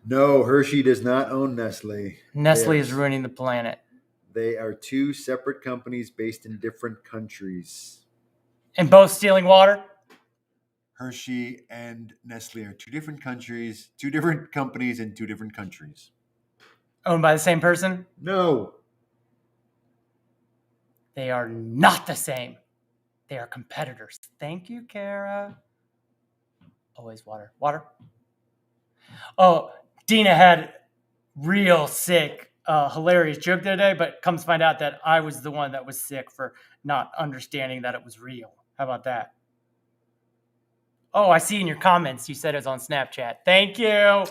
No, Hershey does not own Nestle. Nestle is ruining the planet. They are two separate companies based in different countries. And both stealing water? Hershey and Nestle are two different countries, two different companies in two different countries. Owned by the same person? No. They are not the same. They are competitors. Thank you, Kara. Always water. Water. Oh, Dina had real sick, hilarious joke the other day, but comes to find out that I was the one that was sick for not understanding that it was real. How about that? Oh, I see in your comments you said it was on Snapchat. Thank you.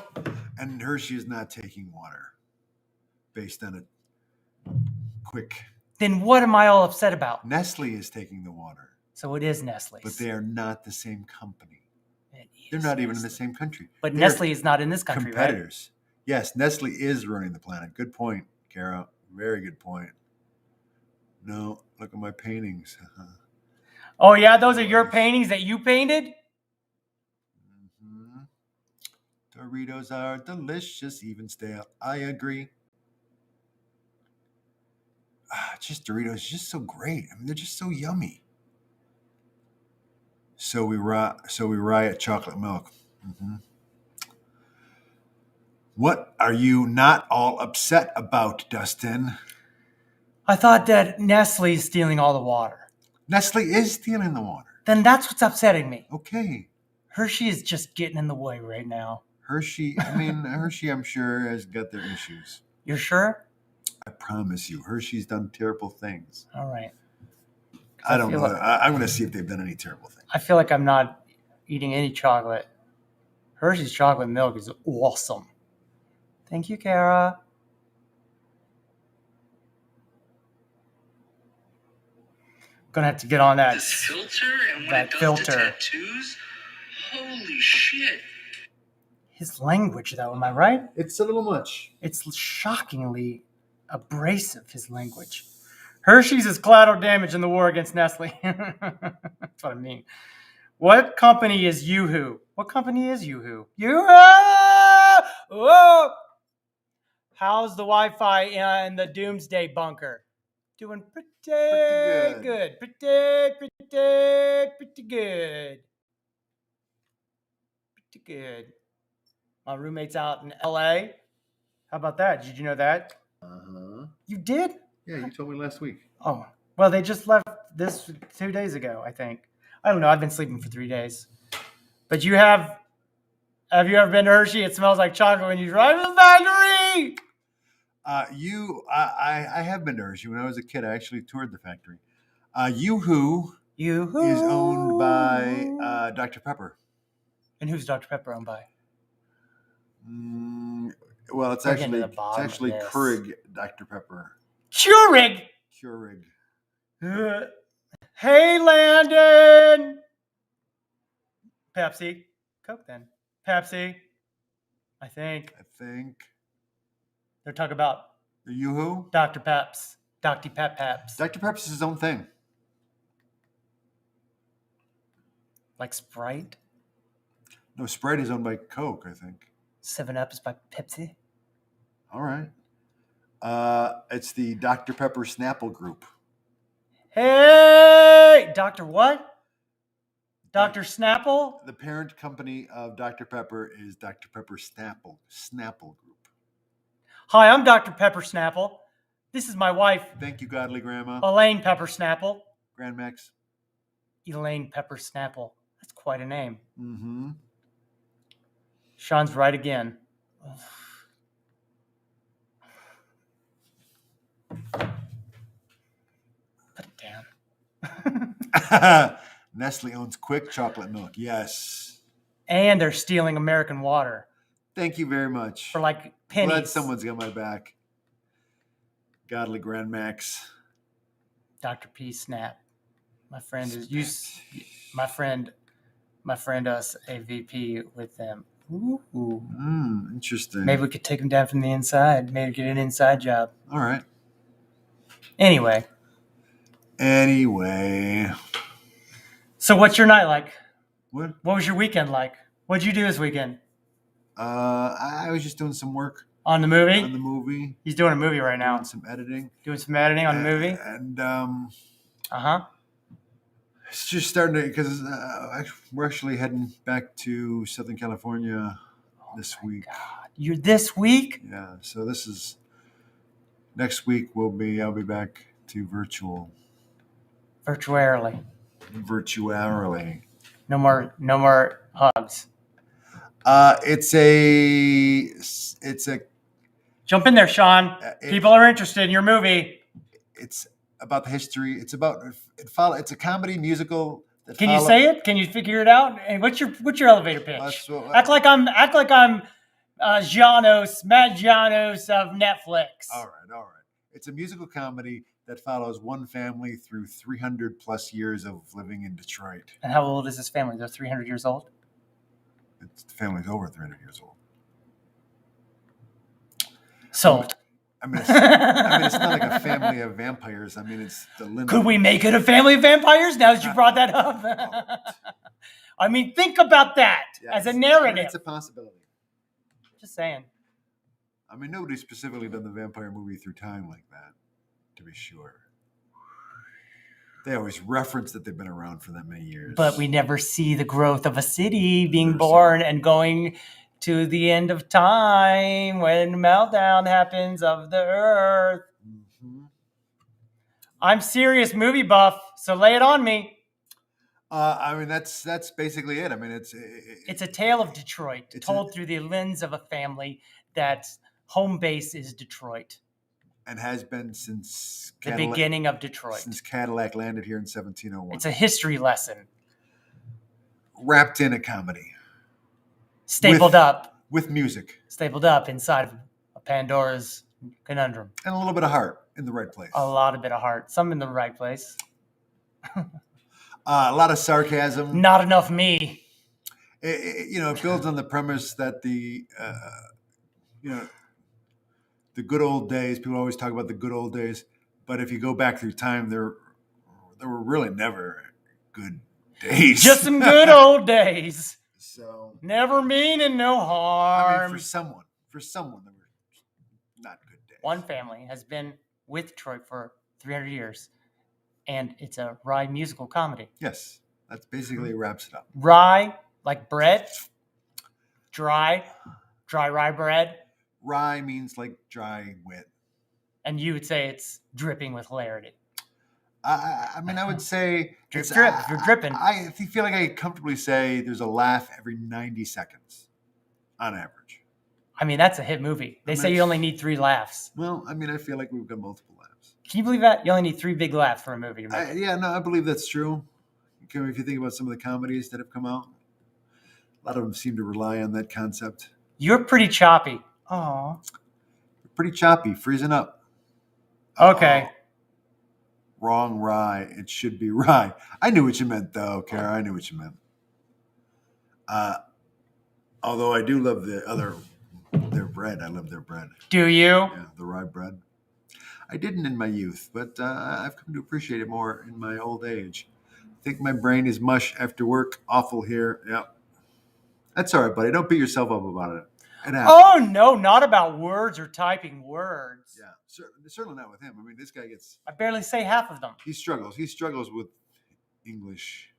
And Hershey is not taking water based on a quick. Then what am I all upset about? Nestle is taking the water. So it is Nestle. But they are not the same company. They're not even in the same country. But Nestle is not in this country, competitors. Right? Yes, Nestle is running the planet. Good point, Kara. Very good point. No, look at my paintings. Oh, yeah? Those are your paintings that you painted? Mm-hmm. Doritos are delicious, even stale. I agree. Just Doritos, just so great. I mean, they're just so yummy. So we riot chocolate milk. Mm-hmm. What are you not all upset about, Dustin? I thought that Nestle is stealing all the water. Nestle is stealing the water. Then that's what's upsetting me. Okay. Hershey is just getting in the way right now. Hershey, I'm sure, has got their issues. You're sure? I promise you, Hershey's done terrible things. All right. I don't know. I'm going to see if they've done any terrible things. I feel like I'm not eating any chocolate. Hershey's chocolate milk is awesome. Thank you, Kara. Gonna have to get on that. This filter and when that it goes filter. to tattoos, holy shit. His language, though, am I right? It's a little much. It's shockingly abrasive, his language. Hershey's is collateral damage in the war against Nestle. That's what I mean. What company is Yoo-Hoo? What company is Yoo-Hoo? Yoo-Hoo! Whoa! How's the Wi-Fi in the Doomsday Bunker? Doing pretty good. Pretty good. Pretty good. My roommate's out in LA. How about that? Did you know that? Uh-huh. You did? Yeah, you told me last week. Oh, well, they just left this 2 days ago, I think. I don't know. I've been sleeping for 3 days. But have you ever been to Hershey? It smells like chocolate when you drive to the factory. I have been to Hershey. When I was a kid, I actually toured the factory. Yoo-Hoo is owned by Dr. Pepper. And who's Dr. Pepper owned by? Well, it's actually Keurig Dr. Pepper. Keurig. Hey, Landon. Pepsi. Coke then. Pepsi. I think. They're talking about the Yoo-Hoo? Dr. Peps. Dr. Peps. Dr. Peps is his own thing. Like Sprite? No, Sprite is owned by Coke, I think. 7-Up is by Pepsi. All right. It's the Dr. Pepper Snapple Group. Hey! Dr. what? Dr. Snapple? The parent company of Dr. Pepper is Dr. Pepper Snapple Group. Hi, I'm Dr. Pepper Snapple. This is my wife. Thank you, godly grandma. Elaine Pepper Snapple. Grand Max. Elaine Pepper Snapple. That's quite a name. Mm-hmm. Sean's right again. Put it down. Nestle owns Quick chocolate milk. Yes. And they're stealing American water. Thank you very much. For like pennies. Glad someone's got my back. Godly Grand Max. Dr. P Snap. My friend is my friend us a VP with them. Ooh. Interesting. Maybe we could take him down from the inside. Maybe get an inside job. All right. Anyway. So what's your night like? What? What was your weekend like? What'd you do this weekend? I was just doing some work. On the movie? On the movie. He's doing a movie right now. Doing some editing. On the movie? And it's just starting to, because we're actually heading back to Southern California this week. God. You're this week? Yeah. So this is next week. I'll be back to virtually. No more hugs. It's a jump in there, Sean. People are interested in your movie. It's about the history. It's a comedy musical. Can you say it? Can you figure it out? And what's your elevator pitch? Act like I'm Matt Janos of Netflix. All right. It's a musical comedy that follows one family through 300 plus years of living in Detroit. And how old is this family? They're 300 years old? The family's over 300 years old. Sold. I mean, it's not like a family of vampires. I mean, it's the limit. Could we make it a family of vampires now that you brought that up? I mean, think about that as a narrative. I mean, it's a possibility. Just saying. I mean, nobody specifically done the vampire movie through time like that, to be sure. They always reference that they've been around for that many years. But we never see the growth of a city being born and going to the end of time when meltdown happens of the earth. Mm-hmm. I'm serious movie buff, so lay it on me. I mean, that's basically it. I mean, it's a tale of Detroit told through the lens of a family that's home base is Detroit. And has been since the beginning of Detroit. Since Cadillac landed here in 1701. It's a history lesson. Wrapped in a comedy. Stapled up. With music. Stapled up inside of Pandora's conundrum. And a little bit of heart in the right place. A lot of bit of heart. Some in the right place. A lot of sarcasm. Not enough me. It builds on the premise that the good old days. People always talk about the good old days, but if you go back through time, there were really never good days. Just some good old days. So never mean and no harm. I mean, for someone, there were not good days. One family has been with Detroit for 300 years, and it's a rye musical comedy. Yes, that's basically wraps it up. Rye, like bread, dry rye bread. Rye means like dry wit. And you would say it's dripping with hilarity. I mean, I would say... Drip. You're dripping. I feel like I could comfortably say there's a laugh every 90 seconds on average. I mean, that's a hit movie. They say you only need 3 laughs. Well, I mean, I feel like we've got multiple laughs. Can you believe that? You only need 3 big laughs for a movie. I believe that's true. If you think about some of the comedies that have come out, a lot of them seem to rely on that concept. You're pretty choppy. Oh, pretty choppy, freezing up. Okay. Wrong rye. It should be rye. I knew what you meant, though, Kara. I knew what you meant. Although I do love their bread. I love their bread. Do you? Yeah, the rye bread. I didn't in my youth, but I've come to appreciate it more in my old age. I think my brain is mush after work. Awful here. Yeah. That's all right, buddy. Don't beat yourself up about it. Oh, no, not about words or typing words. Yeah, certainly not with him. I mean, this guy gets... I barely say half of them. He struggles. He struggles with English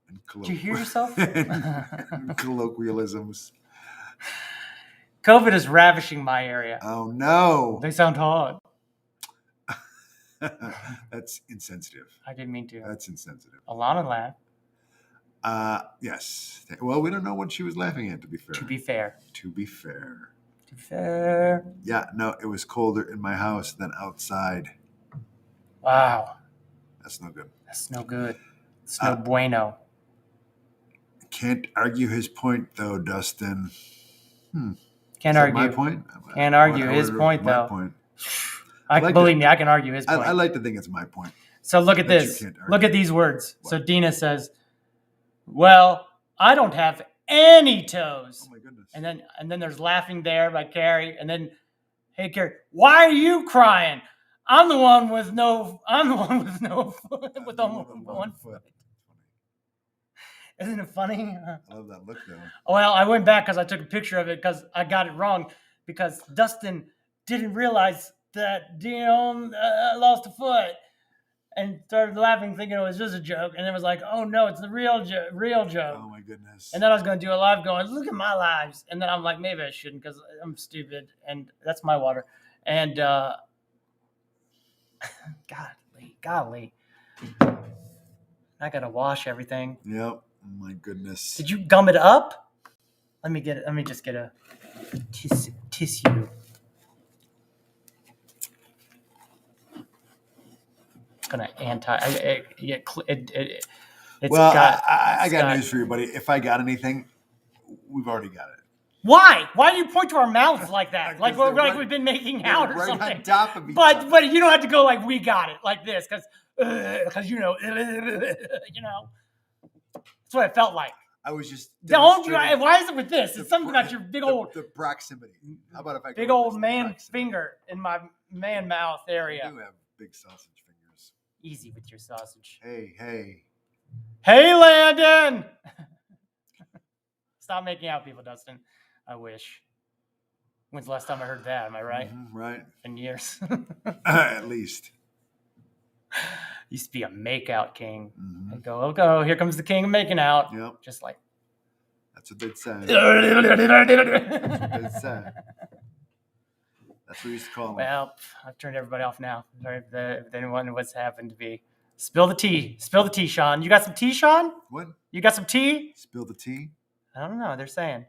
and Did you hear yourself? and colloquialisms. COVID is ravishing my area. Oh, no. They sound hard. That's insensitive. I didn't mean to. That's insensitive. Alana laughed. Yes. Well, we don't know what she was laughing at, to be fair. To be fair. Yeah, no, it was colder in my house than outside. Wow. That's no good. It's no bueno. Can't argue his point, though, Dustin. Can't argue. My point? Can't argue his point, though. Point. Believe me, I can argue his point. I like to think it's my point. So look at this. Look at these words. What? So Dina says, well, I don't have any toes. Oh my goodness. And then there's laughing there by Carrie. And then, hey Carrie, why are you crying? I'm the one with no foot, with only one foot. Isn't it funny? I love that look though. Well, I went back because I took a picture of it because I got it wrong because Dustin didn't realize that Dion lost a foot and started laughing thinking it was just a joke. And it was like, oh no, it's the real joke. Oh my goodness. And then I was going to do a live going, look at my lives. And then I'm like, maybe I shouldn't because I'm stupid. And that's my water. And golly. I got to wash everything. Yep. Oh my goodness. Did you gum it up? Let me just get a tissue. It's gonna I got news for you, buddy. If I got anything, we've already got it. Why? Why do you point to our mouths like that? Like we've been making out or right something? On top of each other. But you don't have to go like we got it like this because you know. That's what it felt like. I was just. Why is it with this? It's something about your big old. The proximity. How about if I big old man finger in my man mouth area? I do have big sausage fingers. Easy with your sausage. Hey, Landon! Stop making out, people, Dustin. I wish. When's the last time I heard that? Am I right? Mm-hmm, right. In years. At least. Used to be a make-out king. Mm-hmm. Go, here comes the king of making out. Yep. Just like. That's what they'd say. That's what we used to call them. Well, I've turned everybody off now. Sorry if anyone what's happened to be. Spill the tea. Spill the tea, Sean. You got some tea, Sean? What? You got some tea? Spill the tea? I don't know. They're saying.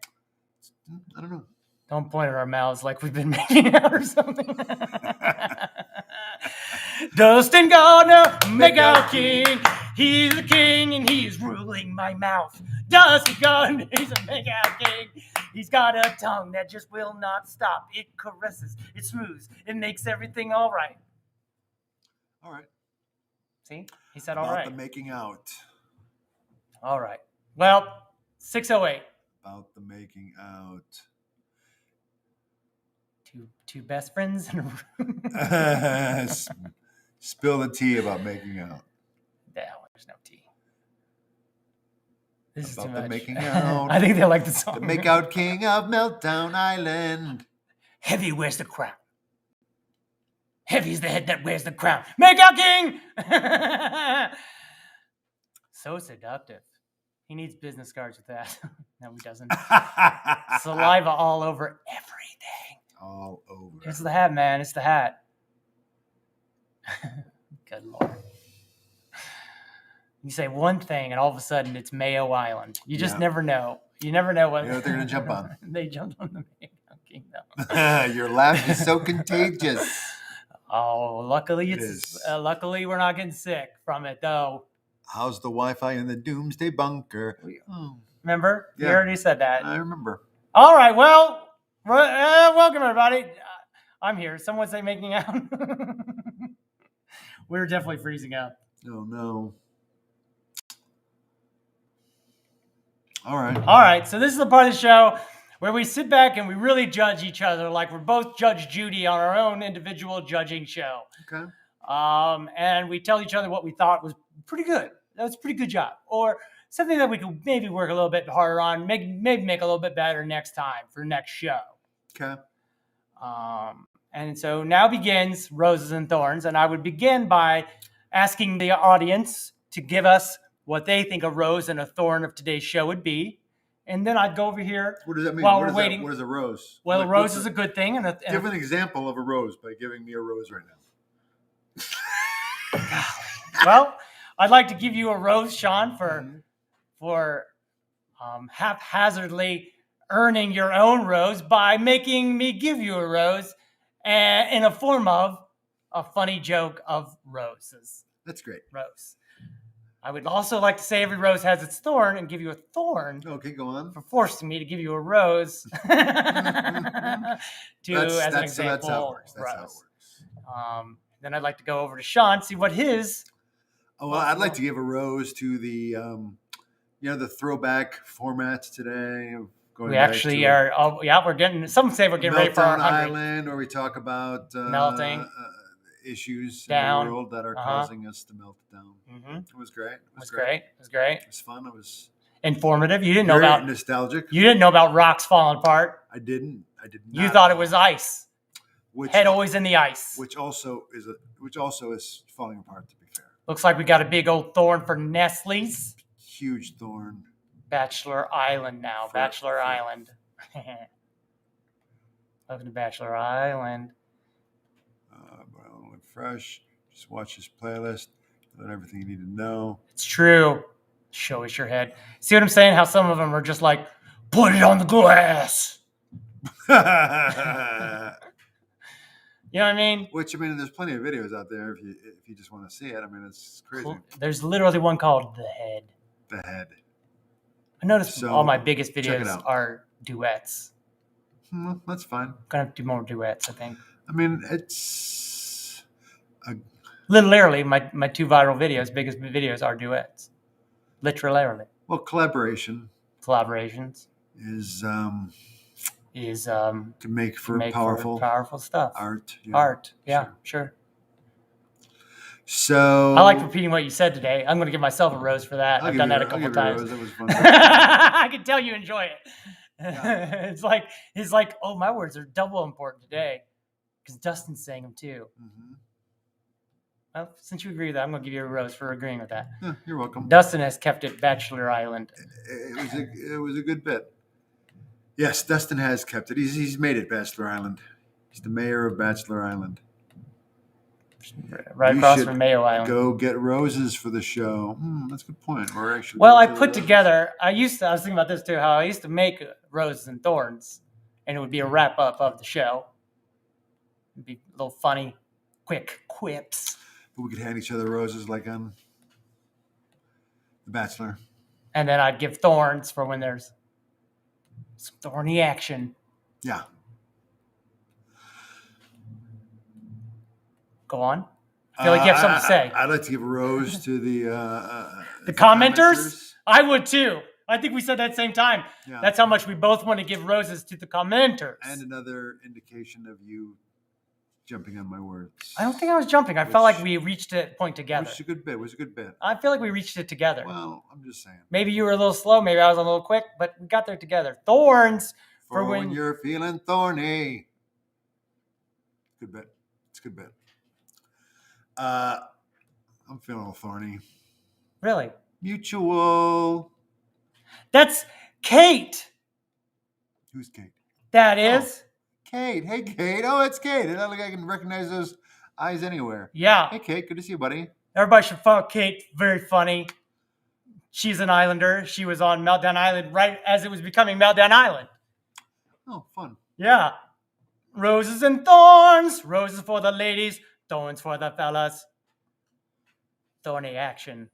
I don't know. Don't point at our mouths like we've been making out or something. Dustin Gardner, make out king. He's the king and he's ruling my mouth. Dustin Gardner, he's a make out king. He's got a tongue that just will not stop. It caresses, it smooths, it makes everything all right. All right. See? He said all right. About the making out. All right. Well, 6:08. About the making out. Two best friends in a room. Spill the tea about making out. No, there's no tea. This about is too the much. Making out. I think they like the song. The Makeout King of Meltdown Island. Heavy wears the crown. Heavy's the head that wears the crown. Makeout King! So seductive. He needs business cards with that. No, he doesn't. Saliva all over everything. All over. It's the hat, man. It's the hat. Good Lord. You say one thing, and all of a sudden it's Mayo Island. You just never know. You never know what, they're going to jump on. They jumped on the Makeout King, though. Your laugh is so contagious. Oh, luckily luckily we're not getting sick from it, though. How's the Wi-Fi in the Doomsday Bunker? Oh. Remember? Yeah. You already said that. I remember. All right. Well, welcome, everybody. I'm here. Someone say making out. We were definitely freezing up. Oh, no. All right. All right. So this is the part of the show where we sit back and we really judge each other like we're both Judge Judy on our own individual judging show. Okay. And we tell each other what we thought was pretty good. That was a pretty good job. Or something that we could maybe work a little bit harder on, maybe make a little bit better next time for next show. Okay. And so now begins Roses and Thorns. And I would begin by asking the audience to give us what they think a rose and a thorn of today's show would be. And then I'd go over here. What does that mean? While we're waiting. What is a rose? Well, a rose is a good thing. Give an example of a rose by giving me a rose right now. Well, I'd like to give you a rose, Sean, for haphazardly earning your own rose by making me give you a rose in a form of a funny joke of roses. That's great. Rose. I would also like to say every rose has its thorn and give you a thorn. Okay, go on. For forcing me to give you a rose. As an example, so that's how it works. That's how it works. Then I'd like to go over to Sean, see what his... Oh, well, I'd like to give a rose to the throwback formats today. We actually are. Oh, yeah, we're getting. Some say we're getting ready for our Meltdown Island, where we talk about melting issues down in the world that are causing us to melt down. Mm-hmm. It was great. It was great. It was fun. It was informative. You didn't know about nostalgic. You didn't know about rocks falling apart. I did not. You thought it was ice. Head always in the ice. Which also is falling apart. To be fair, looks like we got a big old thorn for Nestle's. Huge thorn. Bachelor Island now. Bachelor Island. Welcome to Bachelor Island. Island fresh. Just watch his playlist. Learn everything you need to know. It's true. Show us your head. See what I'm saying? How some of them are just like, put it on the glass. You know what I mean? There's plenty of videos out there if you just want to see it. It's crazy. Cool. There's literally one called The Head. The Head. I noticed all my biggest videos are duets. That's fine. I'm gonna have to do more duets, I think. It's literally my two viral videos, biggest videos are duets. Literally. Well, collaborations is to make for powerful stuff. Art. Yeah, sure. So I like repeating what you said today. I'm going to give myself a rose for that. I've done that a couple times. That was fun. I can tell you enjoy it. Yeah. It's like, oh, my words are double important today because Dustin's saying them too. Mm-hmm. Well, since you agree with that, I'm going to give you a rose for agreeing with that. Yeah, you're welcome. Dustin has kept it Bachelor Island. It was a good bit. Yes, Dustin has kept it. He's made it Bachelor Island. He's the mayor of Bachelor Island. Right across from Mayo Island. Go get roses for the show. That's a good point. Or actually, I put together. I was thinking about this too. How I used to make roses and thorns, and it would be a wrap up of the show. It'd be a little funny, quick quips. But we could hand each other roses like on The Bachelor. And then I'd give thorns for when there's some thorny action. Yeah. Go on. I feel like you have something to say. I'd like to give a rose to the commenters. I would too. I think we said that same time. Yeah. That's how much we both want to give roses to the commenters. And another indication of you jumping on my words. I don't think I was jumping. I felt like we reached a point together. Which was a good bit. I feel like we reached it together. Well, I'm just saying. Maybe you were a little slow. Maybe I was a little quick. But we got there together. Thorns for when you're feeling thorny. Good bit. It's a good bit. I'm feeling a little thorny. Really? Mutual. That's Kate. Who's Kate? That is. Kate. Hey, Kate. Oh, it's Kate. I think I can recognize those eyes anywhere. Yeah. Hey, Kate. Good to see you, buddy. Everybody should follow Kate. Very funny. She's an Islander. She was on Meltdown Island right as it was becoming Meltdown Island. Oh, fun. Yeah. Roses and thorns. Roses for the ladies. Thorns for the fellas. Thorny action.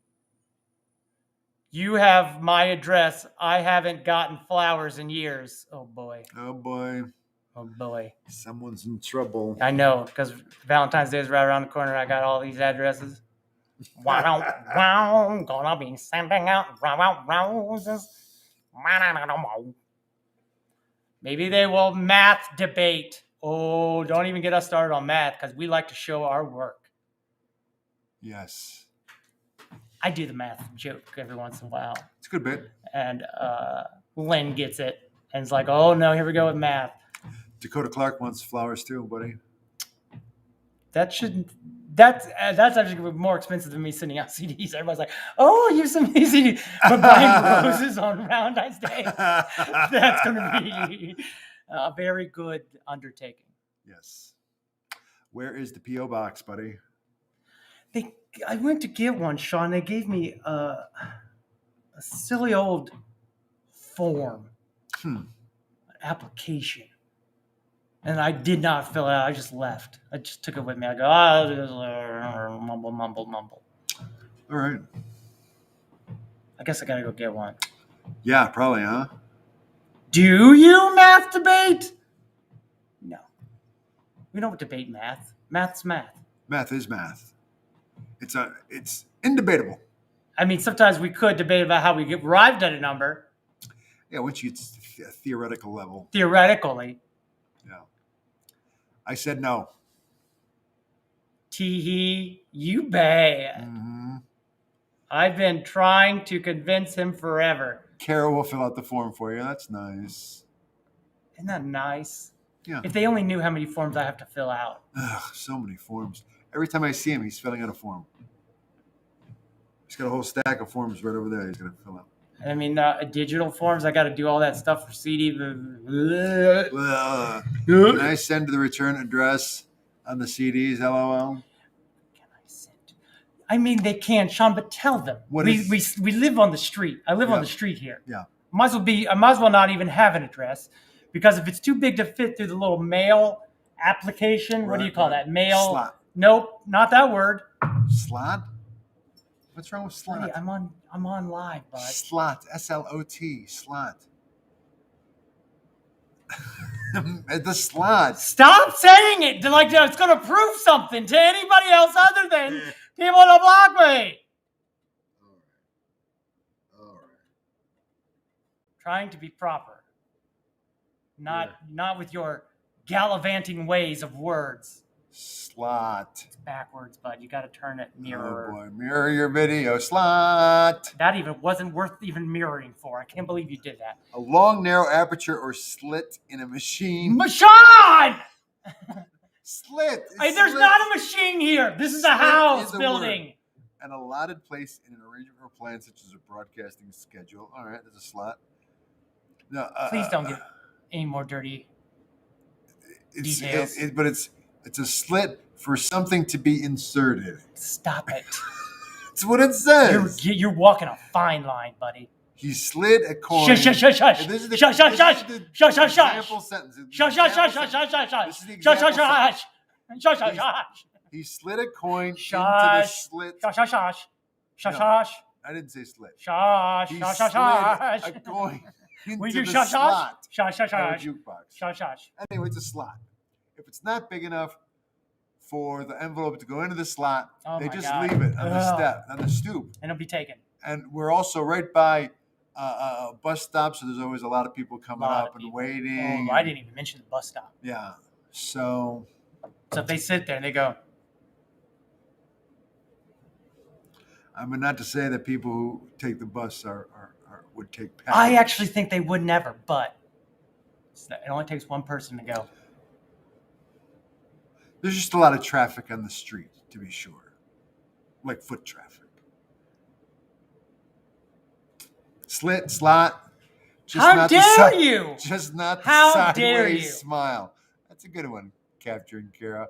You have my address. I haven't gotten flowers in years. Oh, boy. Oh, boy. Oh, boy. Someone's in trouble. I know, because Valentine's Day is right around the corner. I got all these addresses. Wow, gonna be sending out roses. Maybe they will math debate. Oh, don't even get us started on math, because we like to show our work. Yes. I do the math joke every once in a while. It's a good bit. And Lynn gets it. And it's like, oh, no, here we go with math. Dakota Clark wants flowers too, buddy. That's actually more expensive than me sending out CDs. Everybody's like, oh, you sent me CDs. But buying roses on Valentine's Day, that's going to be a very good undertaking. Yes. Where is the P.O. box, buddy? I went to get one, Sean. They gave me a silly old form, an application. And I did not fill it out. I just left. I just took it with me. I go, mumble. All right. I guess I got to go get one. Yeah, probably, huh? Do you math debate? No. We don't debate math. Math's math. Math is math. It's indebatable. I mean, sometimes we could debate about how we arrived at a number. Yeah, which it's a theoretical level. Theoretically. Yeah. I said no. Tee-hee, you bad. Mm-hmm. I've been trying to convince him forever. Kara will fill out the form for you. That's nice. Isn't that nice? Yeah. If they only knew how many forms I have to fill out. Ugh, so many forms. Every time I see him, he's filling out a form. He's got a whole stack of forms right over there he's going to fill out. I mean, digital forms, I got to do all that stuff for CD. Can I send the return address on the CDs, LOL? I mean, they can, Sean, but tell them. We live on the street. I live on the street here. Yeah. I might as well not even have an address, because if it's too big to fit through the little mail application, what do you call that? Mail? Slot. Nope, not that word. Slot? What's wrong with slot? Buddy, I'm on live, bud. Slot. S-L-O-T. Slot. The slot. Stop saying it like it's going to prove something to anybody else other than people to block me. All right. Trying to be proper. Not with your gallivanting ways of words. Slot. It's backwards, bud. You got to turn it mirror. Oh boy, mirror your video. Slot. That even wasn't worth even mirroring for. I can't believe you did that. A long, narrow aperture or slit in a machine. Machine! Slit. There's not a machine here. This is a house building. An allotted place in an arrangement or plan, such as a broadcasting schedule. All right, there's a slot. No, please don't get any more dirty details. But it's a slit for something to be inserted. Stop it. That's what it says. You're walking a fine line, buddy. He slid a coin. Shush. Shush. This is the Shush. Shush. Shush. Shush. Shush. example sentence. Shush. Shush. Shush. Shush. Shush. This is the Shush. example Shush. sentence. Shush. Shush. Shush. He slid a coin into the Shush. slit. Shush. Shush. Shush. Shush. No. Shush. I didn't say slit. Shush. He Shush. slid Shush. a coin We into do the shush. slot Shush. Shush. of a Shush. jukebox. Shush. Shush. Anyway, it's a slot. If it's not big enough for the envelope to go into the slot, they just leave it on the step, on the stoop. And it'll be taken. And we're also right by a bus stop, so there's always a lot of people coming up and waiting. Oh, I didn't even mention the bus stop. Yeah. So if they sit there and they go, I mean, not to say that people who take the bus would take packages. I actually think they would never, but it only takes one person to go. There's just a lot of traffic on the street, to be sure. Like foot traffic. Slit, slot. How dare you? Just not the How dare you? sideways smile. That's a good one, Capturing Kara.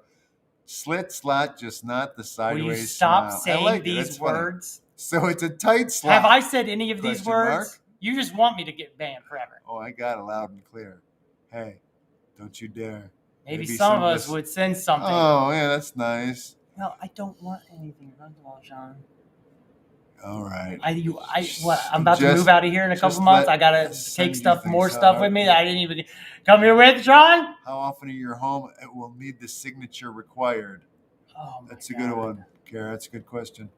Slit, slot, just not the sideways smile. Will you stop saying these words? So it's a tight slot. Have I said any of these words? Mark? You just want me to get banned forever. Oh, I got it loud and clear. Hey, don't you dare. Maybe some of us would send something. Oh, yeah, that's nice. No, I don't want anything. John. All right. I'm about to move out of here in a couple months. I gotta take more stuff with me that I didn't even come here with, John. How often are you home? It will need the signature required. Oh, that's a good one, Kara. That's a good question.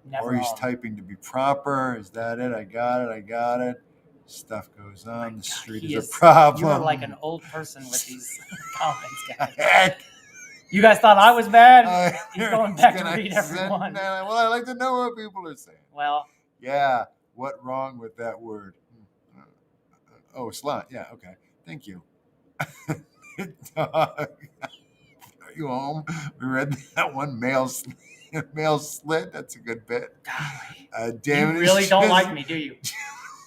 Never or he's home. Typing to be proper. Is that it? I got it. Stuff goes on. The street is a problem. You're like an old person with these comments, guys. You guys thought I was bad? He's going back to read everyone. Well, I like to know what people are saying. Well. Yeah. What wrong with that word? Oh, slot. Yeah. Okay. Thank you. Are you home? We read that one. Male slit. That's a good bit. Damn it. You really don't like me, do you?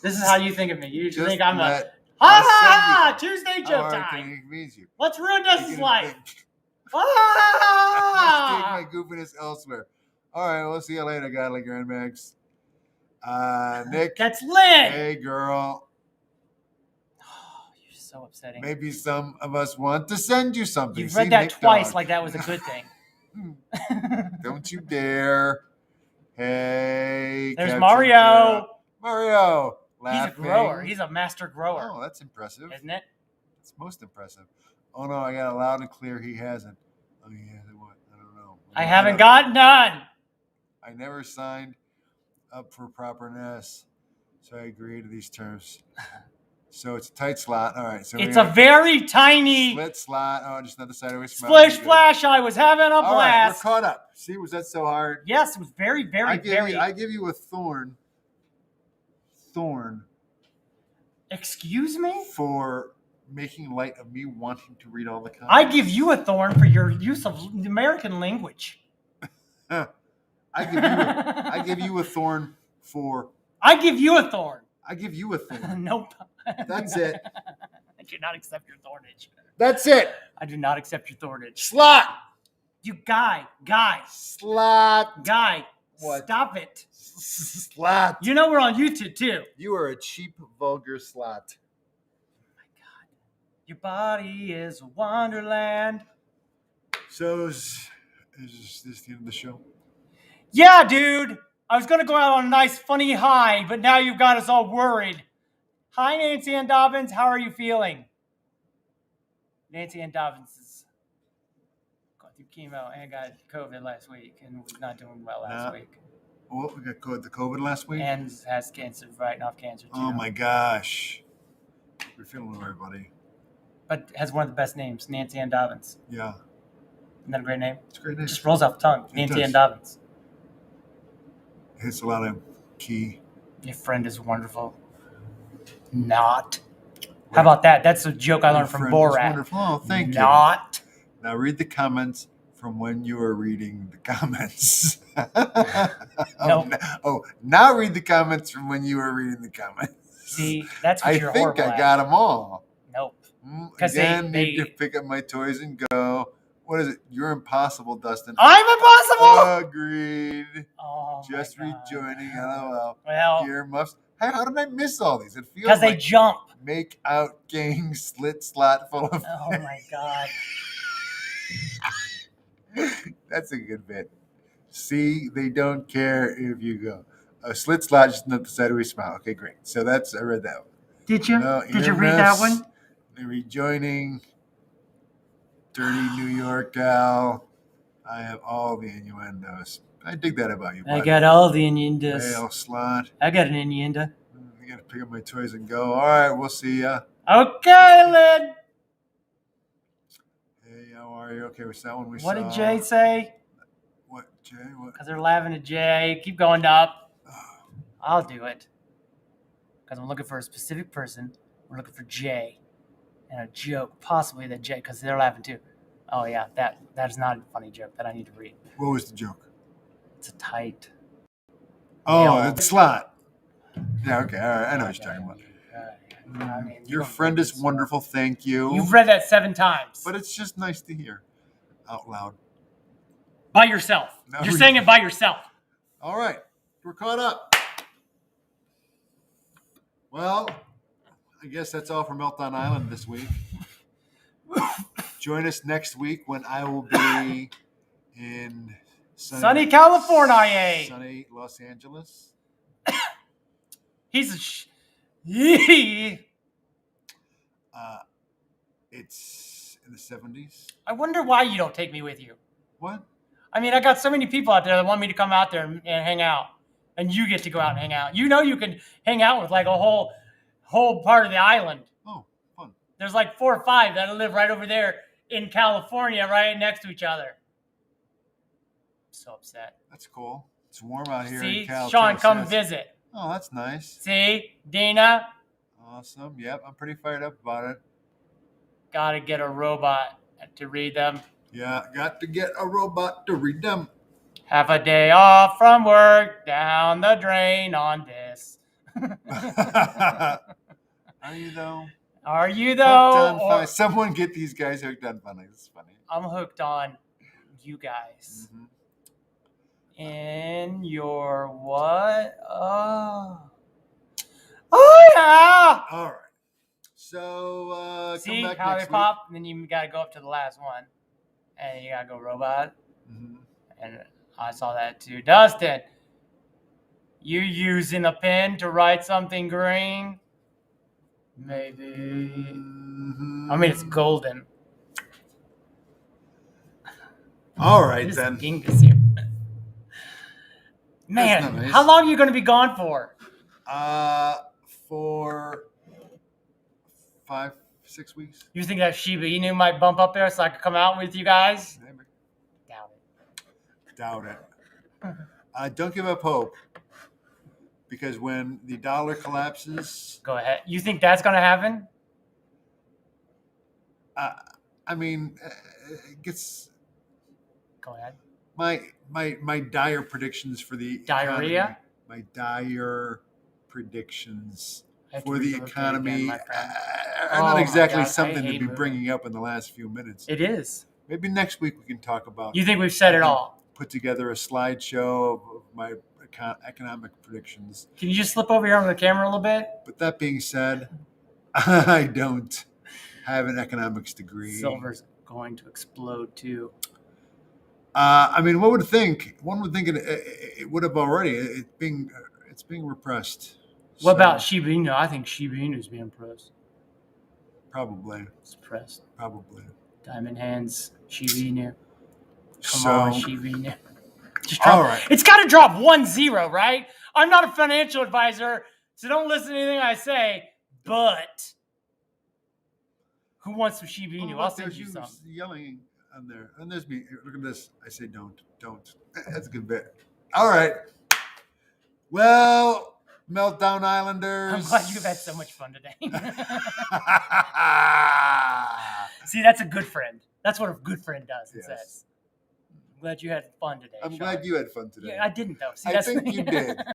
This is how you think of me. You just think I'm Tuesday joke time. Let's ruin Dustin's life. Let's take my goofiness elsewhere. All right, we'll see you later, Godly Grandmax. Nick. That's lit. Hey, girl. Oh, you're so upsetting. Maybe some of us want to send you something. You've read that Nick twice like that was a good thing. Don't you dare. Hey. There's Mario. Mario. Laughing. He's a grower. He's a master grower. Oh, that's impressive. Isn't it? It's most impressive. Oh, no, I got it loud and clear. He hasn't. Oh, yeah, what? I don't know. I haven't got none. I never signed up for properness. So I agree to these terms. So it's a tight slot. All right. So it's a very tiny split slot. Oh, just another sideways smell. Splish splash. I was having a blast. All right, we're caught up. See, was that so hard? Yes, it was very, very, I give you a thorn. Thorn. Excuse me? For making light of me wanting to read all the comments. I give you a thorn for your use of the American language. I give you a thorn for. I give you a thorn. I give you a thorn. Nope. That's it. I do not accept your thornage. That's it. I do not accept your thornage. Slot. You guy. Slot. Guy. What? Stop it. Slot. You know we're on YouTube too. You are a cheap, vulgar slot. Oh my God. Your body is a wonderland. So is this the end of the show? Yeah, dude. I was going to go out on a nice, funny high, but now you've got us all worried. Hi, Nancy Ann Dobbins. How are you feeling? Nancy Ann Dobbins is going through chemo and got COVID last week and was not doing well last week. Oh, we got the COVID last week? And has cancer, fighting off cancer, too. Oh, my gosh. We're feeling all right, buddy. But has one of the best names, Nancy Ann Dobbins. Yeah. Isn't that a great name? It's a great name. It just rolls off the tongue. Nancy Ann Dobbins. Hits a lot of key. Your friend is wonderful. Not. How about that? That's a joke I learned from Borat. Wonderful. Oh, thank you. Not. Now read the comments from when you are reading the comments. Nope. Now read the comments from when you were reading the comments. See, that's what you're horrible I got them all. Nope. Again, need to pick up my toys and go. What is it? You're impossible, Dustin. I'm impossible? Agreed. Oh, just rejoining. LOL. Well, earmuffs. Hey, how did I miss all these? It feels because they jump. Make out gang slit slot full of. Oh my God. That's a good bit. See, they don't care if you go. A slit slot, just not the sideways smile. Okay, great. So I read that one. Did you? Did you read that one? Rejoining. Dirty New York gal. I have all the innuendos. I dig that about you. I got all the innuendos. Male slot. I got an innuendo. I gotta pick up my toys and go. All right, we'll see ya. Okay, Lynn. Hey, how are you? Okay, what's that one we saw? What did Jay say? What, Jay? What? Because they're laughing at Jay. Keep going up. I'll do it. Because I'm looking for a specific person. We're looking for Jay. And a joke, possibly that Jay, because they're laughing too. Oh, yeah, that is not a funny joke that I need to read. What was the joke? It's a tight. Oh, it's slot. Yeah, okay, all right. I know what you're talking about. I mean, your friend is wonderful. Thank you. You've read that 7 times. But it's just nice to hear out loud. By yourself. No, you're saying it by yourself. All right. We're caught up. Well, I guess that's all for Meltdown Island this week. Join us next week when I will be in sunny California. Sunny Los Angeles. He's a it's in the 70s. I wonder why you don't take me with you. What? I mean, I got so many people out there that want me to come out there and hang out. And you get to go out and hang out. You know you can hang out with like a whole part of the island. Oh, fun. There's like 4 or 5 that live right over there in California, right next to each other. I'm so upset. That's cool. It's warm out here See? in Cal. Sean, come visit. Oh, that's nice. See? Dina? Awesome. Yep, I'm pretty fired up about it. Gotta get a robot to read them. Yeah, got to get a robot to read them. Have a day off from work, down the drain on this. Are you though? Are you though? Or, someone get these guys hooked on fun. It's funny. I'm hooked on you guys. Mm-hmm. In your what? Oh yeah. All right. So see come back how next they pop, and then you gotta go up to the last one, and you gotta go robot. Mm-hmm. And I saw that too. Dustin, you using a pen to write something green? Maybe. Mm-hmm. I mean, it's golden. All right then. Dingus here. Man, nice. how long are you going to be gone for? For 5-6 weeks. You think that Shiba Inu might bump up there so I could come out with you guys? Maybe. Doubt Doubt it. Don't give up hope, because when the dollar collapses, Go ahead. You think that's going to happen? I mean, it gets Go ahead. my dire predictions for the Diarrhea? economy, my dire predictions I have to for the read those economy again, my friend. are Oh not my exactly God, I something to hate be moving. bringing up in the last few minutes. It is. Maybe next week we can talk about. You think we've said it all? Put together a slideshow of my economic predictions. Can you just slip over here on the camera a little bit? But that being said, I don't have an economics degree. Silver's going to explode too. I mean, one would think it would have already. It's being repressed. What about Shiba Inu? I think Shiba Inu is being pressed. Probably. Suppressed. Probably. Diamond hands, Shiba Inu. Come So, on, Shiba Inu. Just drop. all right. It's got to drop 1-0, right? I'm not a financial advisor, so don't listen to anything I say. But who wants some Shiba Inu? I'll send you some. Yelling on there, and there's me. Look at this. I say don't. That's a good bit. All right. Well, Meltdown Islanders. I'm glad you've had so much fun today. See, that's a good friend. That's what a good friend does. It says. I'm glad you had fun today. I'm glad you had fun today. Yeah, I didn't though. See, I think you did.